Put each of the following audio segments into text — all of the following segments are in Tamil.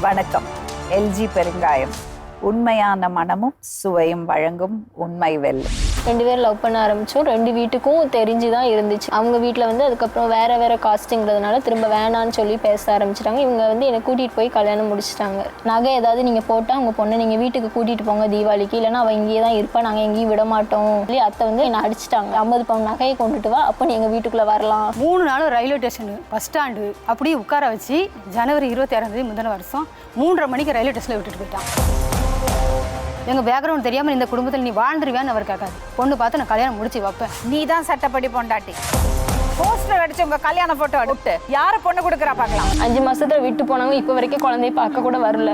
வணக்கம். எல்ஜி பெருங்காயம், உண்மையான மனமும் சுவையும் வழங்கும் உண்மை வெல்லும். 2 பேர் லவ் பண்ண ஆரம்பித்தோம். 2 வீட்டுக்கும் தெரிஞ்சு தான் இருந்துச்சு. அவங்க வீட்டில் வந்து அதுக்கப்புறம் வேறு காஸ்ட்டுங்கிறதுனால திரும்ப வேணான்னு சொல்லி பேச ஆரம்பிச்சிட்டாங்க. இவங்க வந்து என்னை கூட்டிகிட்டு போய் கல்யாணம் முடிச்சிட்டாங்க. நகை ஏதாவது நீங்கள் போட்டால் உங்கள் பொண்ணை நீங்கள் வீட்டுக்கு கூட்டிகிட்டு போங்க தீபாவளிக்கு, இல்லைனா அவள் இங்கேயே தான் இருப்பா, நாங்கள் எங்கேயும் விட மாட்டோம் சொல்லி அத்தை வந்து என்னை அடிச்சிட்டாங்க. 50 பவுன் நகையை கொண்டுட்டு வா, அப்போ நீங்கள் வீட்டுக்குள்ளே வரலாம். 3 நாளும் ரயில்வே ஸ்டேஷனு பஸ் ஸ்டாண்டு அப்படியே உட்கார வச்சு ஜனவரி 26 முந்தின வருஷம் 3:30 மணிக்கு ரயில்வே ஸ்டேஷனில் விட்டுட்டு போயிட்டான். எங்கள் பேக்ரவுண்ட் தெரியாமல் இந்த குடும்பத்தில் நீ வாழ்ந்துருவியான்னு அவர் கேட்காது. பொண்ணு பார்த்து நான் கல்யாணம் முடிச்சு வைப்பேன். நீ தான் சட்டப்படி பொண்டாட்டி. போஸ்டர் அடிச்சு உங்க கல்யாண போட்டோ எடுத்து யாரை பொண்ணு கொடுக்குறா பார்க்கலாம். 5 மாசத்துல விட்டு போனாங்க. இப்போ வரைக்கும் குழந்தைய பார்க்க கூட வரல.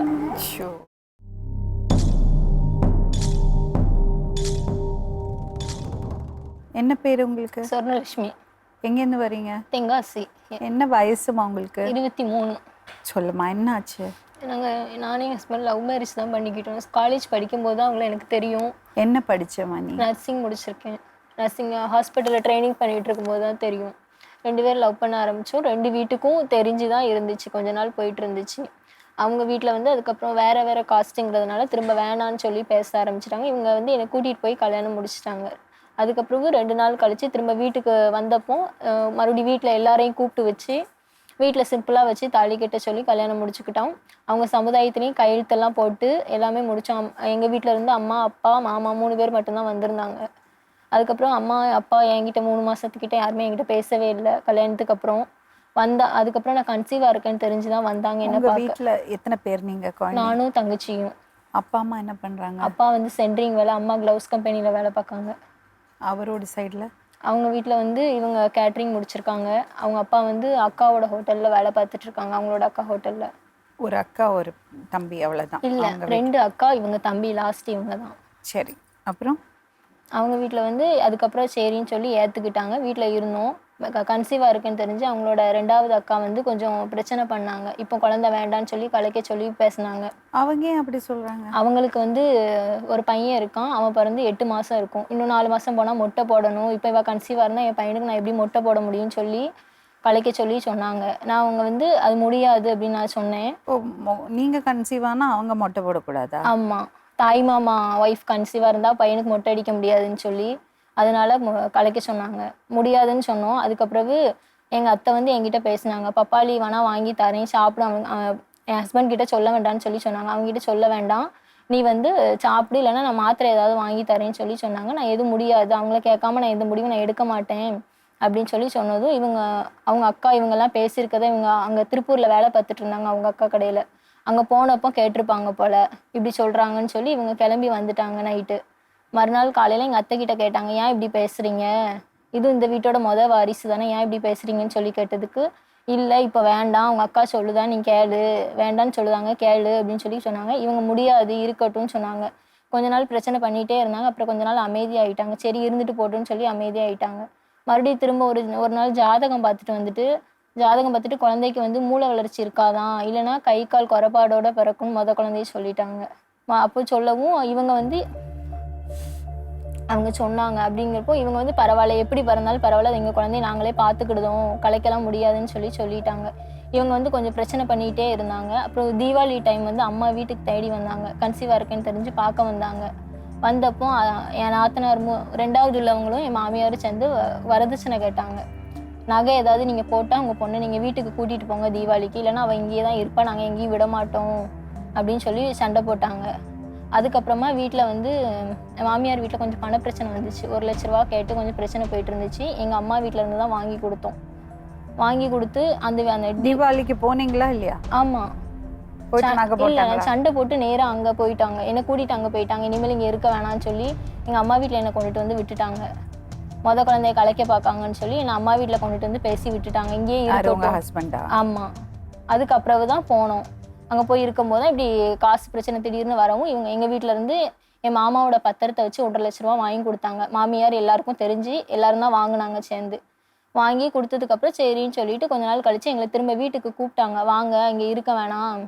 என்ன பேர் உங்களுக்கு? சொர்ணலட்சுமி. எங்கேருந்து வரீங்க? தென்காசி. என்ன வயசுமா உங்களுக்கு? 23. சொல்லுமா, என்னாச்சு? நானே ஹஸ்பண்ட் லவ் மேரேஜ் தான் பண்ணிக்கிட்டோம். காலேஜ் படிக்கும்போது தான் அவங்கள எனக்கு தெரியும். என்ன படிச்சமா நீ? நர்சிங் முடிச்சிருக்கேன். நர்சிங் ஹாஸ்பிட்டலில் ட்ரைனிங் பண்ணிகிட்டு இருக்கும்போது தான் தெரியும். 2 பேர் லவ் பண்ண ஆரம்பித்தோம். 2 வீட்டுக்கும் தெரிஞ்சு தான் இருந்துச்சு. கொஞ்ச நாள் போயிட்டு இருந்துச்சு. அவங்க வீட்டில் வந்து அதுக்கப்புறம் வேறு காஸ்ட்டுங்கிறதுனால திரும்ப வேணான்னு சொல்லி பேச ஆரம்பிச்சிட்டாங்க. இவங்க வந்து என்னை கூட்டிகிட்டு போய் கல்யாணம் முடிச்சிட்டாங்க. அதுக்கப்புறம் 2 நாள் கழித்து திரும்ப வீட்டுக்கு வந்தப்போ மறுபடியும் வீட்டில் எல்லாரையும் கூப்பிட்டு வச்சு வீட்டில் சிம்பிளாக வச்சு தாலி கட்ட சொல்லி கல்யாணம் முடிச்சுக்கிட்டோம். அவங்க சமுதாயத்துலேயும் கையெழுத்தெல்லாம் போட்டு எல்லாமே முடித்தோம். எங்கள் வீட்டில் இருந்து அம்மா, அப்பா, மாமா 3 பேர் மட்டும்தான் வந்திருந்தாங்க. அதுக்கப்புறம் அம்மா, அப்பா என்கிட்ட 3 மாதத்துக்கிட்ட யாருமே என்கிட்ட பேசவே இல்லை. கல்யாணத்துக்கு அப்புறம் அதுக்கப்புறம் நான் கன்சீவாக இருக்கேன்னு தெரிஞ்சு தான் வந்தாங்க. என்ன வீட்டில் எத்தனை பேர் நீங்கள்? நானும் தங்கச்சியும். அப்பா அம்மா என்ன பண்ணுறாங்க? அப்பா வந்து சென்ட்ரிங் வேலை, அம்மா க்ளவுஸ் கம்பெனியில் வேலை பார்க்காங்க. அவரோட சைடில் அவங்க வீட்டில் வந்து இவங்க கேட்ரிங் முடிச்சிருக்காங்க. அவங்க அப்பா வந்து அக்காவோட ஹோட்டலில் வேலை பார்த்துட்ருக்காங்க. அவங்களோட அக்கா ஹோட்டலில். ஒரு அக்கா ஒரு தம்பி, அவ்வளோதான்? இல்லை, 2 அக்கா, இவங்க தம்பி லாஸ்ட் இவங்க தான். சரி, அப்புறம் அவங்க வீட்டில் வந்து அதுக்கப்புறம் சரின்னு சொல்லி ஏற்றுக்கிட்டாங்க. வீட்டில் இருந்தோம். கன்சீவாக இருக்குன்னு தெரிஞ்சு அவங்களோட 2வது அக்கா வந்து கொஞ்சம் பிரச்சனை பண்ணாங்க. இப்போ குழந்தை வேண்டான்னு சொல்லி கலைக்க சொல்லி பேசினாங்க. அவங்க ஏன் அப்படி சொல்கிறாங்க? அவங்களுக்கு வந்து ஒரு பையன் இருக்கான். அவன் பிறந்து 8 மாதம் இருக்கும். இன்னும் 4 மாதம் போனால் மொட்டை போடணும். இப்போ இவள் கன்சீவாக இருந்தால் என் பையனுக்கு நான் எப்படி மொட்டை போட முடியும்னு சொல்லி கலைக்க சொல்லி சொன்னாங்க. நான் அவங்க வந்து அது முடியாது அப்படின்னு நான் சொன்னேன். ஓ, நீங்கள் கன்சீவானா அவங்க மொட்டை போடக்கூடாதா? ஆமாம், தாய் மாமா ஒய்ஃப் கன்சீவாக இருந்தால் பையனுக்கு மொட்டை அடிக்க முடியாதுன்னு சொல்லி அதனால் கலைக்க சொன்னாங்க. முடியாதுன்னு சொன்னோம். அதுக்கப்புறவு எங்கள் அத்தை வந்து என்கிட்ட பேசினாங்க. பப்பாளி வேணால் வாங்கி தரேன், சாப்பிட. என் ஹஸ்பண்ட் கிட்ட சொல்ல வேண்டாம்னு சொல்லி சொன்னாங்க. அவங்ககிட்ட சொல்ல வேண்டாம், நீ வந்து சாப்பிடு, இல்லைன்னா நான் மாத்திரை ஏதாவது வாங்கி தரேன்னு சொல்லி சொன்னாங்க. நான் எதுவும் முடியாது, அவங்கள கேட்காம நான் எந்த முடிவும் நான் எடுக்க மாட்டேன் அப்படின்னு சொல்லி சொன்னதும் அவங்க அக்கா இவங்கெல்லாம் பேசியிருக்கதை இவங்க அங்கே திருப்பூரில் வேலை பார்த்துட்டு இருந்தாங்க. அவங்க அக்கா கடையில். அங்கே போனப்போ கேட்டிருப்பாங்க போல், இப்படி சொல்கிறாங்கன்னு சொல்லி இவங்க கிளம்பி வந்துட்டாங்க நைட்டு. மறுநாள் காலையில் எங்கள் அத்தைக்கிட்ட கேட்டாங்க, ஏன் இப்படி பேசுகிறீங்க, இது இந்த வீட்டோட வாரிசு தானே, ஏன் இப்படி பேசுகிறீங்கன்னு சொல்லி கேட்டதுக்கு, இல்லை இப்போ வேண்டாம், அவங்க அக்கா சொல்லுதான், நீ கேளு, வேண்டான்னு சொல்லுதாங்க, கேளு அப்படின்னு சொல்லி சொன்னாங்க. இவங்க முடியாது, இருக்கட்டும்னு சொன்னாங்க. கொஞ்ச நாள் பிரச்சனை பண்ணிகிட்டே இருந்தாங்க. அப்புறம் கொஞ்ச நாள் அமைதியாகிட்டாங்க. சரி இருந்துட்டு போட்டுன்னு சொல்லி அமைதியாகிட்டாங்க. மறுபடியும் திரும்ப ஒரு நாள் ஜாதகம் பார்த்துட்டு குழந்தைக்கு வந்து மூளை வளர்ச்சி இருக்காதான், இல்லைனா கை கால் குறைபாடோட பிறக்கும்னு குழந்தைய சொல்லிட்டாங்க. அப்போ சொல்லவும் இவங்க வந்து அவங்க சொன்னாங்க. அப்படிங்கிறப்போ இவங்க வந்து பரவாயில்ல, எப்படி பிறந்தாலும் பரவாயில்ல, அது எங்கள் குழந்தைய நாங்களே பார்த்துக்கிடுதோம், கலைக்கலாம் முடியாதுன்னு சொல்லிட்டாங்க. இவங்க வந்து கொஞ்சம் பிரச்சனை பண்ணிகிட்டே இருந்தாங்க. அப்புறம் தீபாவளி டைம் வந்து அம்மா வீட்டுக்கு தேடி வந்தாங்க. கன்சீவாக இருக்கேன்னு தெரிஞ்சு பார்க்க வந்தாங்க. வந்தப்போ என் நாத்தனார் 2வது உள்ளவங்களும் என் மாமியாரும் சேர்ந்து வரதட்சணை கேட்டாங்க. நகை ஏதாவது நீங்கள் போட்டால் உங்கள் பொண்ணை நீங்கள் வீட்டுக்கு கூட்டிகிட்டு போங்க தீபாவளிக்கு, இல்லைனா அவள் இங்கேயே தான் இருப்பா, நாங்கள் எங்கேயும் விட மாட்டோம் அப்படின்னு சொல்லி சண்டை போட்டாங்க. அதுக்கப்புறமா வீட்டில் வந்து மாமியார் வீட்டில் கொஞ்சம் பண பிரச்சனை வந்துச்சு. 1 லட்ச ரூபா கேட்டு கொஞ்சம் பிரச்சனை போயிட்டு இருந்துச்சு. எங்கள் அம்மா வீட்டில் இருந்து தான் வாங்கி கொடுத்தோம். வாங்கி கொடுத்து அந்த தீபாவளிக்கு போனீங்களா இல்லையா? ஆமாம், இல்லை, சண்டை போட்டு நேராக அங்கே போயிட்டாங்க. என்னை கூட்டிகிட்டு அங்கே போயிட்டாங்க. இனிமேல் இங்கே இருக்க வேணான்னு சொல்லி எங்கள் அம்மா வீட்டில் என்னை கொண்டுட்டு வந்து விட்டுட்டாங்க. குழந்தைய கலைக்க பார்க்காங்கன்னு சொல்லி என்னை அம்மா வீட்டில் கொண்டுட்டு வந்து பேசி விட்டுட்டாங்க. இங்கேயே இருக்க ஹஸ்பண்டா? ஆமாம். அதுக்கப்புறம் தான் போனோம். அங்கே போய் இருக்கும்போது தான் இப்படி காசு பிரச்சனை திடீர்னு வரவும் இவங்க எங்கள் வீட்டிலேருந்து என் மாமாவோட பத்திரத்தை வச்சு 1.5 லட்ச ரூபா வாங்கி கொடுத்தாங்க. மாமியார் எல்லாருக்கும் தெரிஞ்சு எல்லாரும் தான் வாங்கினாங்க. சேர்ந்து வாங்கி கொடுத்ததுக்கப்புறம் சரின்னு சொல்லிட்டு கொஞ்ச நாள் கழித்து எங்களை திரும்ப வீட்டுக்கு கூப்பிட்டாங்க. வாங்க, இங்கே இருக்க வேணாம்.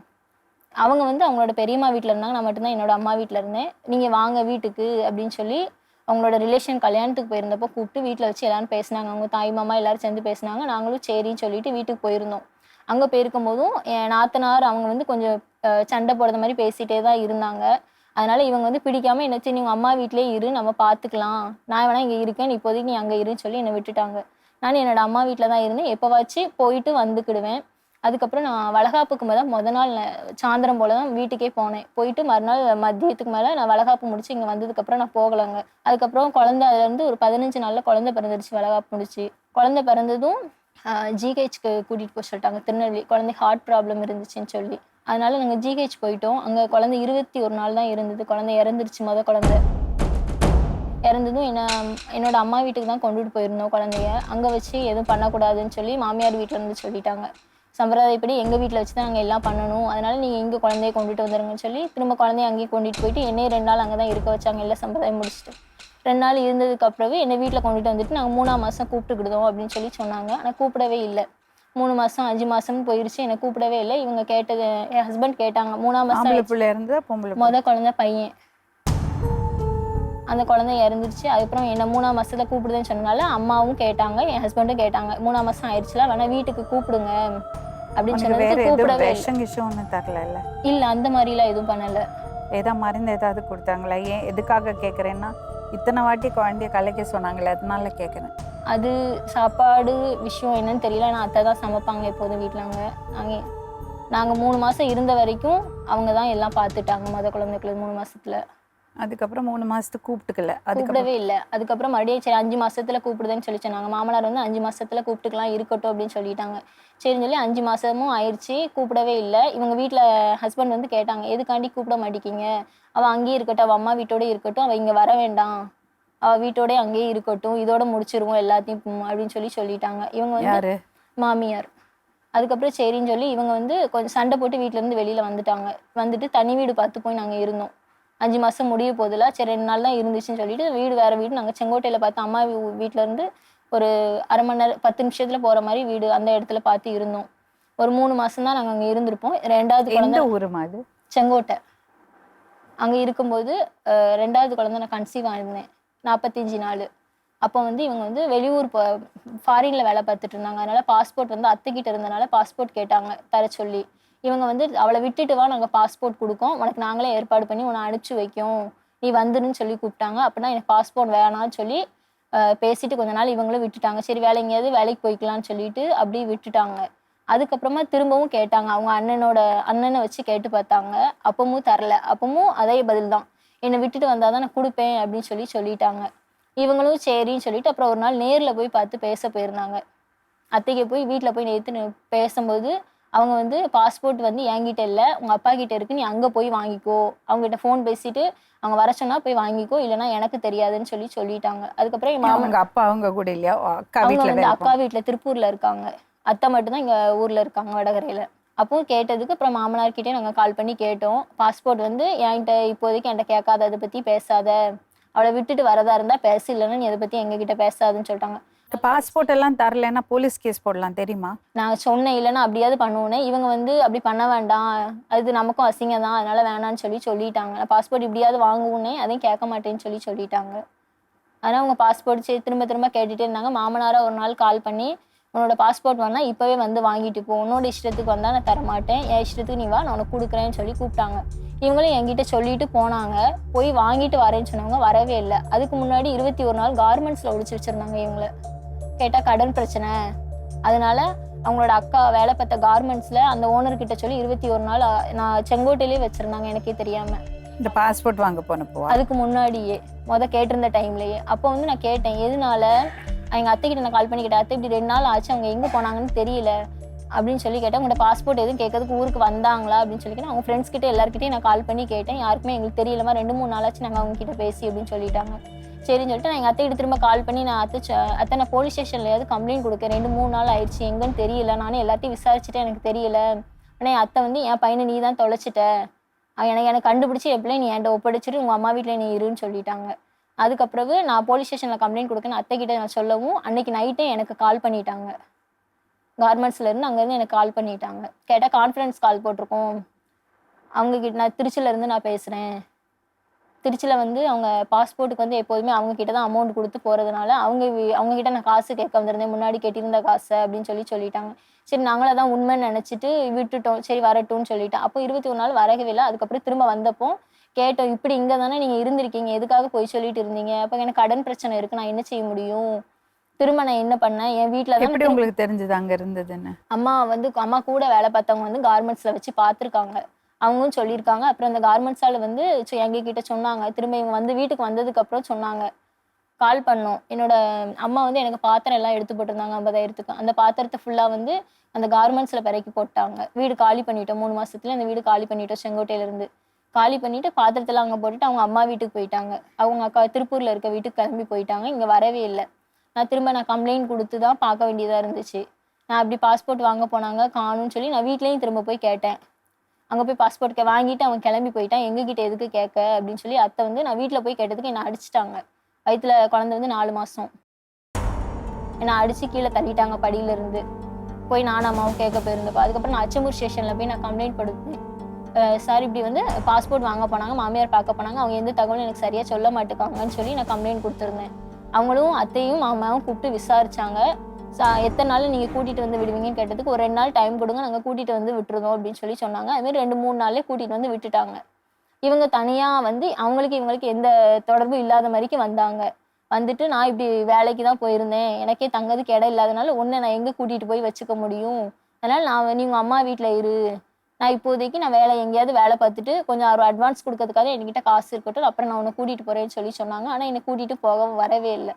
அவங்க வந்து அவங்களோட பெரியம்மா வீட்டில் இருந்தாங்க. நான் மட்டும்தான் என்னோட அம்மா வீட்டில் இருந்தேன். நீங்கள் வாங்க வீட்டுக்கு அப்படின்னு சொல்லி அவங்களோட ரிலேஷன் கல்யாணத்துக்கு போயிருந்தப்போ கூப்பிட்டு வீட்டில் வச்சு எல்லாரும் பேசினாங்க. அவங்க தாய் மாமா எல்லாரும் சேர்ந்து பேசினாங்க. நாங்களும் சரின்னு சொல்லிட்டு வீட்டுக்கு போயிருந்தோம். அங்கே போயிருக்கும் போதும் என் நாத்தனார் அவங்க வந்து கொஞ்சம் சண்டை போடுற மாதிரி பேசிகிட்டே தான் இருந்தாங்க. அதனால இவங்க வந்து பிடிக்காம என்ன சரி நீங்க அம்மா வீட்டிலேயே இரு, நம்ம பார்த்துக்கலாம், நான் வேணா இங்கே இருக்கேன், நீ இப்போதைக்கு நீ அங்கே இருன்னு சொல்லி என்னை விட்டுட்டாங்க. நான் என்னோட அம்மா வீட்டில் தான் இருந்தேன். எப்போவாச்சும் போயிட்டு வந்துக்கிடுவேன். அதுக்கப்புறம் நான் வளகாப்புக்கு முத நாள் சாயந்தரம் போல தான் வீட்டுக்கே போனேன். போயிட்டு மறுநாள் மதியத்துக்கு மேலே நான் வளகாப்பு முடிச்சு இங்கே வந்ததுக்கப்புறம் நான் போகலைங்க. அதுக்கப்புறம் குழந்தை அதுலேருந்து ஒரு 15 நாளில் குழந்தை பிறந்துருச்சு. வளகாப்பு முடிச்சு குழந்தை பிறந்ததும் ஜிஹெச்க்கு கூட்டிகிட்டு போக சொல்லிட்டாங்க திருநெல்வேலி. குழந்தை ஹார்ட் ப்ராப்ளம் இருந்துச்சுன்னு சொல்லி. அதனால நாங்கள் ஜிஹெச் போயிட்டோம். அங்கே குழந்தை 21 நாள் தான் இருந்தது. குழந்தை இறந்துருச்சு. குழந்தை இறந்ததும் என்னோட அம்மா வீட்டுக்கு தான் கொண்டுட்டு போயிருந்தோம் குழந்தைய. அங்கே வச்சு எதுவும் பண்ணக்கூடாதுன்னு சொல்லி மாமியார் வீட்டில் இருந்து சொல்லிட்டாங்க. சம்பிரதாயப்படி எங்கள் வீட்டில் வச்சு தான் நாங்கள் எல்லாம் பண்ணணும், அதனால நீங்கள் இங்கே குழந்தைய கொண்டுட்டு வந்துடுங்கன்னு சொல்லி திரும்ப குழந்தைய அங்கேயே கொண்டுட்டு போயிட்டு என்னையே 2 நாள் அங்கே தான் இருக்க வச்சாங்க. எல்லா சம்பிரதாயம் முடிச்சுட்டு 2 நாள் இருந்ததுக்கு அப்புறமே என்னை வீட்டில் கொண்டுட்டு வந்துட்டு நாங்கள் 3ஆம் மாதம் கூப்பிட்டுக்கிடுதோம் அப்படின்னு சொல்லி சொன்னாங்க. ஆனால் கூப்பிடவே இல்லை. 3 மாதம் 5 மாதம்னு போயிடுச்சு. என்னை கூப்பிடவே இல்லை. இவங்க கேட்டது என் ஹஸ்பண்ட் கேட்டாங்க. 3ஆம் மாதம் பிள்ளை இருந்தா பொம்பளை குழந்தை பையன். அந்த குழந்தை இறந்துருச்சு. அதுக்கப்புறம் என்ன 3ஆம் மாதத்தில் கூப்பிடுதுன்னு சொன்னனால அம்மாவும் கேட்டாங்க, என் ஹஸ்பண்டும் கேட்டாங்க. 3ஆம் மாதம் ஆயிடுச்சுல, வேணா வீட்டுக்கு கூப்பிடுங்க அப்படின்னு சொன்னதுக்கு கூப்பிடவே தரல. இல்லை, அந்த மாதிரிலாம் எதுவும் பண்ணலை. ஏதாவது மருந்து ஏதாவது கொடுத்தாங்களா? ஏன் எதுக்காக கேட்குறேன்னா, இத்தனை வாட்டி குழந்தைய கலைக்க சொன்னாங்களே, அதனால கேட்குறேன். அது சாப்பாடு விஷயம் என்னன்னு தெரியல. நான் அத்தை தான் சமைப்பாங்க எப்போதும் வீட்டில். நாங்கள் 3 மாதம் இருந்த வரைக்கும் அவங்க தான் எல்லாம் பார்த்துட்டாங்க குழந்தைக்குள்ள 3 மாதத்தில். அதுக்கப்புறம் 3 மாதத்துக்கு கூப்பிடவே இல்லை. அதுக்கப்புறம் மறுபடியும் சரி 5 மாதத்தில் கூப்பிடுதுன்னு சொல்லி சொன்னாங்க. மாமனார் வந்து 5 மாதத்தில் கூப்பிட்டுக்கலாம், இருக்கட்டும் அப்படின்னு சொல்லிட்டாங்க. சரின்னு சொல்லி 5 மாதமும் ஆயிடுச்சு. கூப்பிடவே இல்லை. இவங்க வீட்டில் ஹஸ்பண்ட் வந்து கேட்டாங்க, எதுக்காண்டி கூப்பிட மாட்டேங்கிங்க, அவள் அங்கேயே இருக்கட்டும், அவள் அம்மா வீட்டோட இருக்கட்டும், அவள் இங்கே வர வேண்டாம், அவள் வீட்டோட அங்கேயே இருக்கட்டும், இதோட முடிச்சிருவோம் எல்லாத்தையும் அப்படின்னு சொல்லிட்டாங்க. இவங்க வந்து மாமியார். அதுக்கப்புறம் சரின்னு சொல்லி இவங்க வந்து கொஞ்சம் சண்டை போட்டு வீட்டிலேருந்து வெளியில் வந்துட்டாங்க. வந்துட்டு தனி வீடு பார்த்து போய் நாங்கள் இருந்தோம். 5 மாதம் முடிய போதில்ல, சரி 2 நாள் தான் இருந்துச்சுன்னு சொல்லிட்டு வீடு வேறு வீடு நாங்கள் செங்கோட்டையில் பார்த்து அம்மா வீட்டிலேருந்து ஒரு 1/2 மணி நேரம் 10 நிமிஷத்தில் போகிற மாதிரி வீடு அந்த இடத்துல பார்த்து இருந்தோம். ஒரு 3 மாதம் தான் நாங்கள் அங்கே இருந்திருப்போம். 2வது குழந்தை ஊருமா அது? செங்கோட்டை. அங்கே இருக்கும்போது 2வது குழந்தை நான் கன்சீவ் ஆயிருந்தேன் 45 நாள். அப்போ வந்து இவங்க வந்து வெளியூர் ஃபாரினில் வேலை பார்த்துட்டு இருந்தாங்க. அதனால பாஸ்போர்ட் வந்து அத்தைக்கிட்ட இருந்தனால பாஸ்போர்ட் கேட்டாங்க தர சொல்லி. இவங்க வந்து அவளை விட்டுட்டு வா, நாங்கள் பாஸ்போர்ட் கொடுக்கோம், உனக்கு நாங்களே ஏற்பாடு பண்ணி உன்னை அனுப்பிச்சி வைக்கும், நீ வந்துருன்னு சொல்லி கூப்பிட்டாங்க. அப்படின்னா எனக்கு பாஸ்போர்ட் வேணான்னு சொல்லி பேசிட்டு கொஞ்ச நாள் இவங்களும் விட்டுட்டாங்க. சரி வேலை எங்கேயாவது வேலைக்கு போய்க்கலான்னு சொல்லிட்டு அப்படியே விட்டுட்டாங்க. அதுக்கப்புறமா திரும்பவும் கேட்டாங்க. அவங்க அண்ணனை வச்சு கேட்டு பார்த்தாங்க. அப்பவும் தரல. அப்பவும் அதே பதில் தான், என்னை விட்டுட்டு வந்தாதான் நான் கொடுப்பேன் அப்படின்னு சொல்லிட்டாங்க. இவங்களும் சரின்னு சொல்லிட்டு அப்புறம் ஒரு நாள் நேரில் போய் பார்த்து பேச போயிருந்தாங்க. அத்தைக்கு போய் வீட்டில் போய் நேற்று பேசும்போது அவங்க வந்து பாஸ்போர்ட் வந்து என்கிட்ட இல்லை, உங்கள் அப்பா கிட்ட இருக்கு, நீ அங்கே போய் வாங்கிக்கோ, அவங்ககிட்ட ஃபோன் பேசிட்டு அவங்க வர சொன்னா போய் வாங்கிக்கோ, இல்லைன்னா எனக்கு தெரியாதுன்னு சொல்லிட்டாங்க. அதுக்கப்புறம் அவங்க அப்பா அவங்க கூட இல்லையா? அவங்க வந்து அக்கா வீட்டில் திருப்பூர்ல இருக்காங்க. அத்தை மட்டும்தான் இங்கே ஊரில் இருக்காங்க வடகரையில். அப்போ கேட்டதுக்கு அப்புறம் மாமனார்கிட்டே நாங்கள் கால் பண்ணி கேட்டோம். பாஸ்போர்ட் வந்து என்கிட்ட இப்போதைக்கு என்கிட்ட கேட்காத, அதை பற்றி பேசாத, அவளை விட்டுட்டு வரதா இருந்தால் பேச, இல்லைன்னா நீ அதை பற்றி எங்ககிட்ட பேசாதுன்னு சொல்லிட்டாங்க. பாஸ்போர்ட் எல்லாம் தரலைன்னா போலீஸ் கேஸ் போடலாம் தெரியுமா? நான் சொன்னேன், இல்லைன்னா அப்படியாவது பண்ணுவோன்னே. இவங்க வந்து அப்படி பண்ண வேண்டாம், அது நமக்கும் அசிங்கம் தான், அதனால வேணான்னு சொல்லிட்டாங்க. நான் பாஸ்போர்ட் இப்படியாவது வாங்குவோன்னே, அதையும் கேட்க மாட்டேன்னு சொல்லிட்டாங்க. அதனால் அவங்க பாஸ்போர்ட் திரும்ப கேட்டுகிட்டே இருந்தாங்க. மாமனாரை ஒரு நாள் கால் பண்ணி, உன்னோட பாஸ்போர்ட் வேணா இப்போவே வந்து வாங்கிட்டு போ, உன்னோட இஷ்டத்துக்கு வந்தால் நான் தரமாட்டேன், என் இஷ்டத்துக்கு நீ வா, நான் உனக்கு கொடுக்குறேன்னு கூப்பிட்டாங்க. இவங்களும் என்கிட்ட சொல்லிட்டு போனாங்க. போய் வாங்கிட்டு வரேன்னு சொன்னவங்க வரவே இல்லை. அதுக்கு முன்னாடி 21 நாள் கார்மெண்ட்ஸில் ஒழிச்சு வச்சுருந்தாங்க. இவங்களை கேட்டால் கடன் பிரச்சனை, அதனால அவங்களோட அக்கா வேலை பார்த்த கார்மெண்ட்ஸில் அந்த ஓனர்கிட்ட சொல்லி 21 நாள் நான் செங்கோட்டையிலே வச்சுருந்தாங்க எனக்கே தெரியாமல். இந்த பாஸ்போர்ட் வாங்க போனப்போ அதுக்கு முன்னாடியே கேட்டிருந்த டைம்லேயே. அப்போ வந்து நான் கேட்டேன், எதனால? எங்கள் அத்தைக்கிட்ட நான் கால் பண்ணி கேட்டேன், அத்தை இப்படி 2 நாள் ஆச்சு, அவங்க எங்கே போனாங்கன்னு தெரியல அப்படின்னு கேட்டேன். உங்களோட பாஸ்போர்ட் எதுவும் கேட்கறதுக்கு ஊருக்கு வந்தாங்களா அப்படின்னு கேட்டேன். அவங்க ஃப்ரெண்ட்ஸ் கிட்ட எல்லாருக்கிட்டையும் நான் கால் பண்ணி கேட்டேன். யாருக்குமே எங்களுக்கு தெரியலமா, 2-3 நாளாச்சு நாங்கள் அவங்க கிட்ட பேசி அப்படின்னு சொல்லிட்டாங்க. சரின்னு சொல்லிட்டு நான் எங்கள் அத்தைக்கிட்ட திரும்ப கால் பண்ணி, நான் அத்தை நான் போலீஸ் ஸ்டேஷன்லையாவது கம்ப்ளைண்ட் கொடுக்க 2-3 நாள் ஆயிடுச்சு, எங்கன்னு தெரியல, நானே எல்லாத்தையும் விசாரிச்சுட்டேன், எனக்கு தெரியல. ஆனால் என் அத்தை வந்து என் பையனை நீ தான் தொலைச்சிட்ட, எனக்கு கண்டுபிடிச்சி எப்படியும் நீ என்கிட்ட ஒப்படைச்சிட்டு உங்கள் அம்மா வீட்டில் நீ இருன்னு சொல்லிட்டாங்க. அதுக்கப்புறம் நான் போலீஸ் ஸ்டேஷனில் கம்ப்ளைண்ட் கொடுக்கணும் அத்தைக்கிட்ட நான் சொல்லவும், அன்னைக்கு நைட்டே எனக்கு கால் பண்ணிட்டாங்க. கார்மெண்ட்ஸ்லேருந்து அங்கேருந்து எனக்கு கால் பண்ணிட்டாங்க. கேட்டால் கான்ஃபரன்ஸ் கால் போட்டிருக்கோம், அவங்கக்கிட்ட நான் திருச்சியிலேருந்து நான் பேசுகிறேன் திருச்சியில் வந்து அவங்க பாஸ்போர்ட்டுக்கு வந்து எப்போதுமே அவங்க கிட்ட தான் அமௌண்ட் கொடுத்து போகிறதுனால அவங்க கிட்ட நான் காசு கேட்க வந்திருந்தேன், முன்னாடி கேட்டிருந்த காசை அப்படின்னு சொல்லிட்டாங்க. சரி நாங்களும் அதான் உண்மைன்னு நினச்சிட்டு விட்டுட்டோம். சரி வரட்டும்னு சொல்லிட்டேன். அப்போ 21 நாள் வரவே இல்லை. அதுக்கப்புறம் திரும்ப வந்தப்போ கேட்டோம், இப்படி இங்கே தானே நீங்கள் இருந்திருக்கீங்க, எதுக்காக போய் சொல்லிட்டு இருந்தீங்க? அப்போ எனக்கு கடன் பிரச்சனை இருக்குது, நான் என்ன செய்ய முடியும்? திரும்ப நான் என்ன பண்ணேன், என் வீட்டில் தான். எப்படி உங்களுக்கு தெரிஞ்சது அங்கே இருந்ததுன்னு? அம்மா கூட வேலை பார்த்தவங்க வந்து கார்மெண்ட்ஸில் வச்சு பார்த்துருக்காங்க, அவங்களும் சொல்லியிருக்காங்க. அப்புறம் அந்த கார்மெண்ட்ஸால் வந்து எங்ககிட்ட சொன்னாங்க. திரும்ப இவங்க வந்து வீட்டுக்கு வந்ததுக்கப்புறம் சொன்னாங்க, கால் பண்ணோம். என்னோட அம்மா வந்து எனக்கு பாத்திரம் எல்லாம் எடுத்து போட்டிருந்தாங்க 50,000க்கு. அந்த பாத்திரத்தை ஃபுல்லாக வந்து அந்த கார்மெண்ட்ஸில் பிறக்கி போட்டாங்க. வீடு காலி பண்ணிட்டோம், 3 மாசத்துல அந்த வீடு காலி பண்ணிட்டோம். செங்கோட்டையிலேருந்து காலி பண்ணிட்டு பாத்திரத்தெல்லாம் அங்கே போட்டுட்டு அவங்க அம்மா வீட்டுக்கு போயிட்டாங்க. அவங்க அக்கா திருப்பூரில் இருக்க வீட்டுக்கு கிளம்பி போயிட்டாங்க. இங்கே வரவே இல்லை. நான் கம்ப்ளைண்ட் கொடுத்து தான் பார்க்க வேண்டியதாக இருந்துச்சு. நான் அப்படி பாஸ்போர்ட் வாங்க போனாங்க, காணும்னு சொல்லி நான் வீட்லேயும் திரும்ப போய் கேட்டேன். அங்கே போய் பாஸ்போர்ட் வாங்கிட்டு அவன் கிளம்பி போயிட்டான், எங்ககிட்ட எதுக்கு கேட்க அப்படின்னு சொல்லி அத்தை வந்து நான் வீட்டில் போய் கேட்டதுக்கு என்னை அடிச்சிட்டாங்க. வயிற்றுல குழந்தை வந்து 4 மாதம். என்னை அடித்து கீழே தள்ளிட்டாங்க படியிலேருந்து. போய் நானும் அம்மாவும் கேட்க போயிருந்தப்போ அதுக்கப்புறம் நான் அச்சம்பூர் ஸ்டேஷனில் போய் நான் கம்ப்ளைண்ட் படுத்தேன். சார் இப்படி வந்து பாஸ்போர்ட் வாங்க போனாங்க, மாமியார் பார்க்க போனாங்க, அவங்க எந்த தகவலும் எனக்கு சரியாக சொல்ல மாட்டேக்காங்கன்னு சொல்லி நான் கம்ப்ளைண்ட் கொடுத்துருந்தேன். அவங்களும் அத்தையும் மாமாவும் கூப்பிட்டு விசாரிச்சாங்க. எத்தனை நாள் நீங்கள் கூட்டிகிட்டு வந்து விடுவீங்கன்னு கேட்டதுக்கு ஒரு 2 நாள் டைம் கொடுங்க, நாங்கள் கூட்டிகிட்டு வந்து விட்டுருந்தோம் அப்படின்னு சொல்லி சொன்னாங்க. அதுமாதிரி 2-3 நாள்லேயே கூட்டிகிட்டு வந்து விட்டுட்டாங்க. இவங்க தனியாக வந்து இவங்களுக்கு எந்த தொடர்பும் இல்லாத மாதிரிக்கு வந்தாங்க. வந்துட்டு நான் இப்படி வேலைக்கு தான் போயிருந்தேன், எனக்கே தங்கிறதுக்கு இடம் இல்லாதனால ஒன்று நான் எங்கே கூட்டிகிட்டு போய் வச்சுக்க முடியும், அதனால் நீங்கள் அம்மா வீட்டில் இரு, நான் இப்போதைக்கு நான் எங்கேயாவது வேலை பார்த்துட்டு கொஞ்சம் ஒரு அட்வான்ஸ் கொடுக்கறதுக்காக என்கிட்ட காசு இருக்கட்டும், அப்புறம் நான் உன்னை கூட்டிகிட்டு போகிறேன்னு சொல்லி சொன்னாங்க. ஆனால் என்னை கூட்டிகிட்டு போக வரவே இல்லை.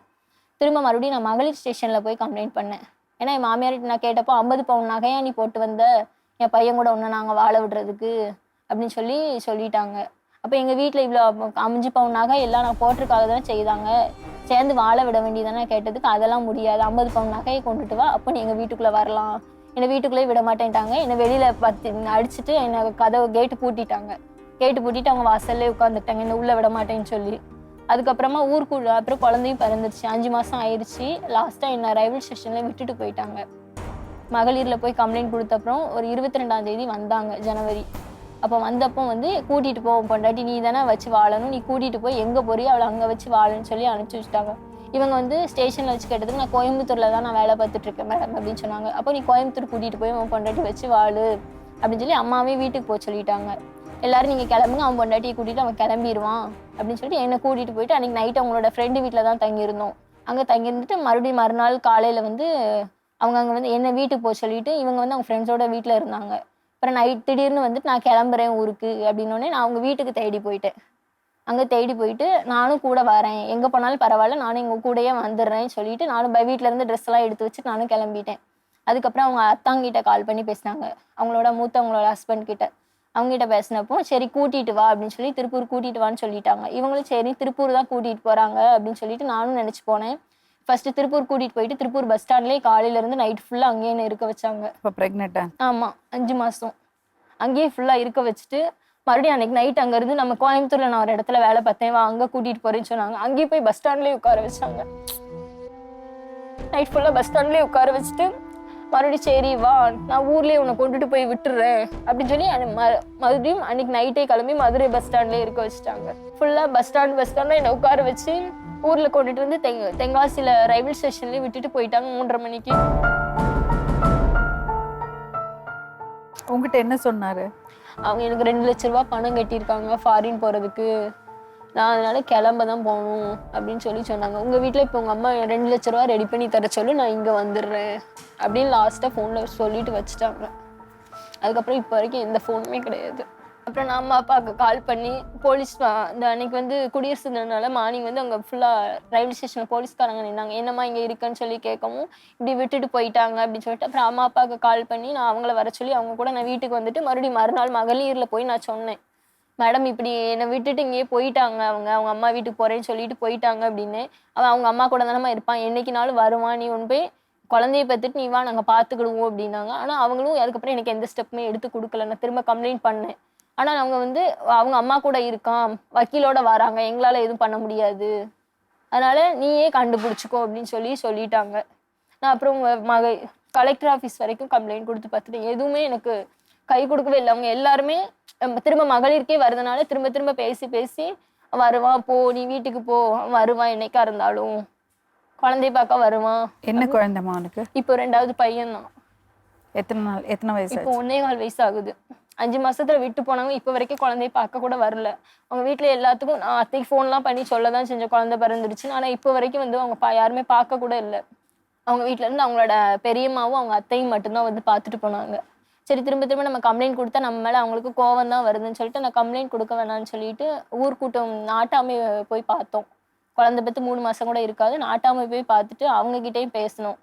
திரும்ப மறுபடியும் நான் மகளிர் ஸ்டேஷனில் போய் கம்ப்ளைண்ட் பண்ணேன். ஏன்னா என் மாமியார்கிட்ட நான் கேட்டப்போ 50 பவுன் நகையா நீ போட்டு வந்த, என் பையன் கூட ஒன்று நாங்கள் வாழ விடுறதுக்கு அப்படின்னு சொல்லிட்டாங்க. அப்போ எங்கள் வீட்டில் இவ்வளோ 5 பவுன் நகை எல்லாம் நான் போட்டிருக்காக தானே செய்தாங்க, சேர்ந்து வாழ விட வேண்டியதானே கேட்டதுக்கு அதெல்லாம் முடியாது, 50 பவுன் நகையை கொண்டுட்டு வா, அப்போ நீ எங்கள் வீட்டுக்குள்ளே வரலாம். என்னை வீட்டுக்குள்ளே விட மாட்டேன்ட்டாங்க. என்னை வெளியில் அடிச்சுட்டு என்னை கதவை கேட்டு பூட்டிட்டாங்க. அவங்க வாசல்லே உட்காந்துட்டாங்க, என்னை உள்ளே விட மாட்டேன்னு சொல்லி. அதுக்கப்புறமா ஊருக்குள்ள அப்புறம் குழந்தையும் பிறந்துருச்சு, 5 மாதம் ஆயிடுச்சு. லாஸ்ட்டாக என்னை ரயில்வே ஸ்டேஷனில் விட்டுட்டு போயிட்டாங்க. மகளிரில் போய் கம்ப்ளைண்ட் கொடுத்தப்புறம் ஒரு 22ஆம் தேதி வந்தாங்க, ஜனவரி. அப்போ வந்தப்போ வந்து கூட்டிகிட்டு போவோம் பொண்டாட்டி, நீ தானே வச்சு வாழணும், நீ கூட்டிகிட்டு போய் எங்கே போறியோ அவளை அங்கே வச்சு வாழன்னு சொல்லி அனுப்பிச்சி வச்சுட்டாங்க. இவங்க வந்து ஸ்டேஷனில் வச்சு கேட்டதுக்கு நான் கோயம்புத்தூரில் தான் நான் வேலை பார்த்துட்ருக்கேன் மேடம் அப்படின்னு சொன்னாங்க. அப்போ நீ கோயம்புத்தூர் கூட்டிகிட்டு போய் அவன் பொண்டாட்டி வச்சு வாழு அப்படின்னு சொல்லி அம்மாவே வீட்டுக்கு போக சொல்லிட்டாங்க. எல்லாரும் நீங்கள் கிளம்புங்க, அவன் பொண்டாட்டியை கூட்டிகிட்டு அவன் கிளம்பிடுவான் அப்படின்னு சொல்லிட்டு என்னை கூட்டிகிட்டு போயிட்டு அன்றைக்கி நைட்டு அவங்களோட ஃப்ரெண்டு வீட்டில் தான் தங்கியிருந்தோம். அங்கே தங்கியிருந்துட்டு மறுபடியும் மறுநாள் காலையில் வந்து அவங்க அங்கே வந்து என்னை வீட்டுக்கு போக சொல்லிவிட்டு இவங்க வந்து அவங்க ஃப்ரெண்ட்ஸோட வீட்டில் இருந்தாங்க. அப்புறம் நைட் திடீர்னு வந்துட்டு நான் கிளம்புறேன் ஊருக்கு அப்படின்னோடனே நான் அவங்க வீட்டுக்கு தேடி போயிட்டேன். அங்கே தேடி போயிட்டு நானும் கூட வரேன், எங்கே போனாலும் பரவாயில்ல, நானும் எங்கள் கூடயே வந்துடுறேன்னு சொல்லிட்டு நானும் வீட்டிலேருந்து ட்ரெஸ் எல்லாம் எடுத்து வச்சு நானும் கிளம்பிட்டேன். அதுக்கப்புறம் அவங்க அத்தாங்கிட்ட கால் பண்ணி பேசினாங்க, அவங்களோட ஹஸ்பண்ட் கிட்ட. அவங்ககிட்ட பேசினப்போ சரி கூட்டிகிட்டு வா அப்படின்னு சொல்லி திருப்பூர் கூட்டிகிட்டு வான்னு சொல்லிட்டாங்க. இவங்களும் சரி திருப்பூர் தான் கூட்டிகிட்டு போகிறாங்க அப்படின்னு சொல்லிட்டு நானும் நினச்சி போனேன். ஃபர்ஸ்ட்டு திருப்பூர் கூட்டிகிட்டு போயிட்டு திருப்பூர் பஸ் ஸ்டாண்ட்லேயே காலையிலேருந்து நைட் ஃபுல்லாக அங்கேயே இருக்க வச்சாங்க. இப்போ ப்ரெக்னெண்ட்டா? ஆமாம், 5 மாதம் அங்கேயே ஃபுல்லாக இருக்க வச்சுட்டு மறுபடியும் அன்றைக்கி நைட் அங்கேருந்து நம்ம கோயம்புத்தூரில் நான் ஒரு இடத்துல வேலை பார்த்தேன், வா அங்கே கூட்டிகிட்டு போகிறேன்னு சொன்னாங்க. அங்கேயே போய் பஸ் ஸ்டாண்ட்லேயே உட்கார வச்சாங்க. நைட் ஃபுல்லாக பஸ் ஸ்டாண்ட்லேயே உட்கார வச்சுட்டு மறுபடியும் சரி வா நான் ஊர்லேயே உன்னை கொண்டுட்டு போய் விட்டுடுறேன் அப்படின்னு சொல்லி மறுபடியும் அன்றைக்கி நைட்டே கிளம்பி மதுரை பஸ் ஸ்டாண்ட்லேயே இருக்க வச்சுட்டாங்க. ஃபுல்லாக பஸ் ஸ்டாண்டில் என்னை உட்கார வச்சு ஊரில் கொண்டுட்டு வந்து தென்காசியில் ரயில்வே ஸ்டேஷன்லேயே விட்டுட்டு போயிட்டாங்க 3:30 மணிக்கு. உங்ககிட்ட என்ன சொன்னார்? அவங்க எனக்கு 2 லட்ச ரூபா பணம் கட்டியிருக்காங்க ஃபாரின் போகிறதுக்கு, நான் அதனால கிளம்ப தான் போகணும் அப்படின்னு சொன்னாங்க. உங்கள் வீட்டில் இப்போ உங்கள் அம்மா 2 லட்ச ரூபா ரெடி பண்ணி தர சொல்லு, நான் இங்கே வந்துடுறேன் அப்படின்னு லாஸ்ட்டாக ஃபோனில் சொல்லிட்டு வச்சுட்டாங்க. அதுக்கப்புறம் இப்போ வரைக்கும் எந்த ஃபோனுமே கிடையாது. அப்புறம் நான் அம்மா அப்பாவுக்கு கால் பண்ணி போலீஸ் அந்த அன்னைக்கு வந்து குடியரசு தினனால மார்னிங் வந்து அங்கே ஃபுல்லாக ரயில்வே ஸ்டேஷனில் போலீஸ்காரங்க நின்னாங்க. என்னம்மா இங்கே இருக்குன்னு சொல்லி கேட்கவும் இப்படி விட்டுட்டு போயிட்டாங்க அப்படின்னு சொல்லிட்டு அப்புறம் அம்மா அப்பாவுக்கு கால் பண்ணி நான் அவங்கள வர சொல்லி அவங்க கூட நான் வீட்டுக்கு வந்துட்டு மறுபடியும் மறுநாள் மகளிரில் போய் நான் சொன்னேன், மேடம் இப்படி என்னை விட்டுட்டு இங்கேயே போயிட்டாங்க, அவங்க அம்மா வீட்டுக்கு போகிறேன்னு சொல்லிட்டு போயிட்டாங்க அப்படின்னு. அவங்க அம்மா கூட தானம்மா இருப்பான், என்னைக்குனாலும் வருவான், நீ ஒன்று போய் குழந்தைய பார்த்துட்டு நீ வா நாங்கள் பார்த்துக்கிடுவோம் அப்படின்னாங்க. ஆனால் அவங்களும் அதுக்கப்புறம் எனக்கு எந்த ஸ்டெப்புமே எடுத்து கொடுக்கல. நான் திரும்ப கம்ப்ளைண்ட் பண்ணேன். ஆனால் அவங்க வந்து அவங்க அம்மா கூட இருக்கான், வக்கீலோட வராங்க, எங்களால் எதுவும் பண்ண முடியாது, அதனால் நீயே கண்டுபிடிச்சிக்கோ அப்படின்னு சொல்லிட்டாங்க. நான் அப்புறம் உங்கள் கலெக்டர் ஆஃபீஸ் வரைக்கும் கம்ப்ளைண்ட் கொடுத்து பார்த்துட்டேன், எதுவுமே எனக்கு கை கொடுக்கவே இல்லை. அவங்க எல்லாருமே திரும்ப மகளிருக்கே வரதுனால திரும்ப பேசி வருவான், போ நீ வீட்டுக்கு போ, வருவான் என்னைக்கா இருந்தாலும், குழந்தைய பார்க்க வருவான். என்ன குழந்தைமா அவனுக்கு? இப்போ 2வது பையன் தான். எத்தனை வயசு? இப்போ 1.25 வயசு ஆகுது. 5 மாசத்துல விட்டு போனாங்க. இப்போ வரைக்கும் குழந்தைய பார்க்க கூட வரல. அவங்க வீட்டுல எல்லாத்துக்கும் நான் அத்தைக்கு ஃபோன்லாம் பண்ணி சொல்லதான் செஞ்சேன் குழந்தை பிறந்துருச்சு. ஆனா இப்போ வரைக்கும் வந்து அவங்க யாருமே பார்க்க கூட இல்லை. அவங்க வீட்டுல இருந்து அவங்களோட பெரியம்மாவும் அவங்க அத்தையும் மட்டும்தான் வந்து பார்த்துட்டு போனாங்க. சரி திரும்ப திரும்ப நம்ம கம்ப்ளைண்ட் கொடுத்தா நம்ம மேல அவங்களுக்கு கோவம் தான் வருதுன்னு சொல்லிட்டு நான் கம்ப்ளைண்ட் கொடுக்க வேணாம்னு சொல்லிட்டு ஊர்க்கூட்டம் நாட்டாமை போய் பார்த்தோம். குழந்தை பத்து 3 மாசம் கூட இருக்காது. நாட்டாமை போய் பார்த்துட்டு அவங்க கிட்டேயும் பேசணும்.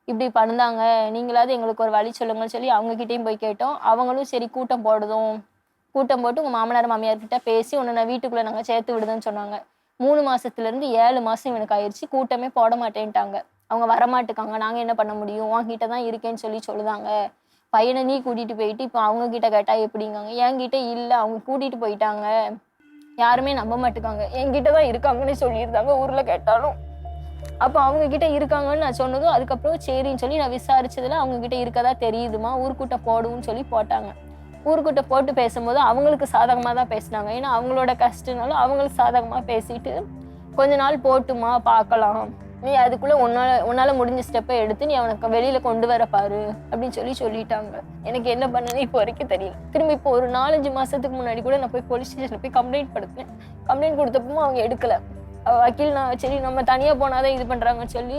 இப்படி பண்ணாங்க, நீங்களாவது எங்களுக்கு ஒரு வழி சொல்லுங்கன்னு சொல்லி அவங்க கிட்டேயும் போய் கேட்டோம். அவங்களும் சரி கூட்டம் போடுதும், கூட்டம் போட்டு உங்க மாமனார் மாமியார் கிட்ட பேசி உன்னை நான் வீட்டுக்குள்ள நாங்க சேர்த்து விடுதுன்னு சொன்னாங்க. 3 மாசத்துல இருந்து 7 மாசம் இவனுக்கு ஆயிடுச்சு. கூட்டமே போட மாட்டேன்ட்டாங்க. அவங்க வரமாட்டுக்காங்க. நாங்க என்ன பண்ண முடியும், உன்கிட்ட தான் இருக்கேன்னு சொல்லுதாங்க. பையனை நீ கூட்டிட்டு போயிட்டு இப்போ அவங்க கிட்ட கேட்டா எப்படிங்காங்க. என்கிட்ட இல்லை, அவங்க கூட்டிட்டு போயிட்டாங்க, யாருமே நம்ப மாட்டுக்காங்க, என்கிட்ட தான் இருக்காங்கன்னு சொல்லியிருந்தாங்க ஊர்ல கேட்டாலும். அப்போ அவங்க கிட்ட இருக்காங்கன்னு நான் சொன்னதும் அதுக்கப்புறம் சரின்னு சொல்லி நான் விசாரிச்சதுல அவங்க கிட்ட இருக்கதா தெரியுதுமா, ஊர்க்கூட்டம் போடுவோம்னு சொல்லி போட்டாங்க. ஊர்க்கூட்டம் போட்டு பேசும்போது அவங்களுக்கு சாதகமாக தான் பேசினாங்க. ஏன்னா அவங்களோட கஷ்டனாலும் அவங்களுக்கு சாதகமாக பேசிட்டு கொஞ்ச நாள் போட்டுமா பார்க்கலாம், நீ அதுக்குள்ள உன்னால முடிஞ்ச ஸ்டெப்பை எடுத்து நீ அவனுக்கு வெளியில கொண்டு வர பாரு அப்படின்னு சொல்லிட்டாங்க. எனக்கு என்ன பண்ணனு இப்போ வரைக்கும் தெரியல. திரும்ப இப்போ ஒரு 4-5 மாசத்துக்கு முன்னாடி கூட நான் போய் போலீஸ் ஸ்டேஷன்ல போய் கம்ப்ளைண்ட் கொடுத்தேன். கம்ப்ளைண்ட் கொடுத்தப்பவும் அவங்க எடுக்கல. வக்கீல் நான் சரி நம்ம தனியா போனாதான் இது பண்றாங்கன்னு சொல்லி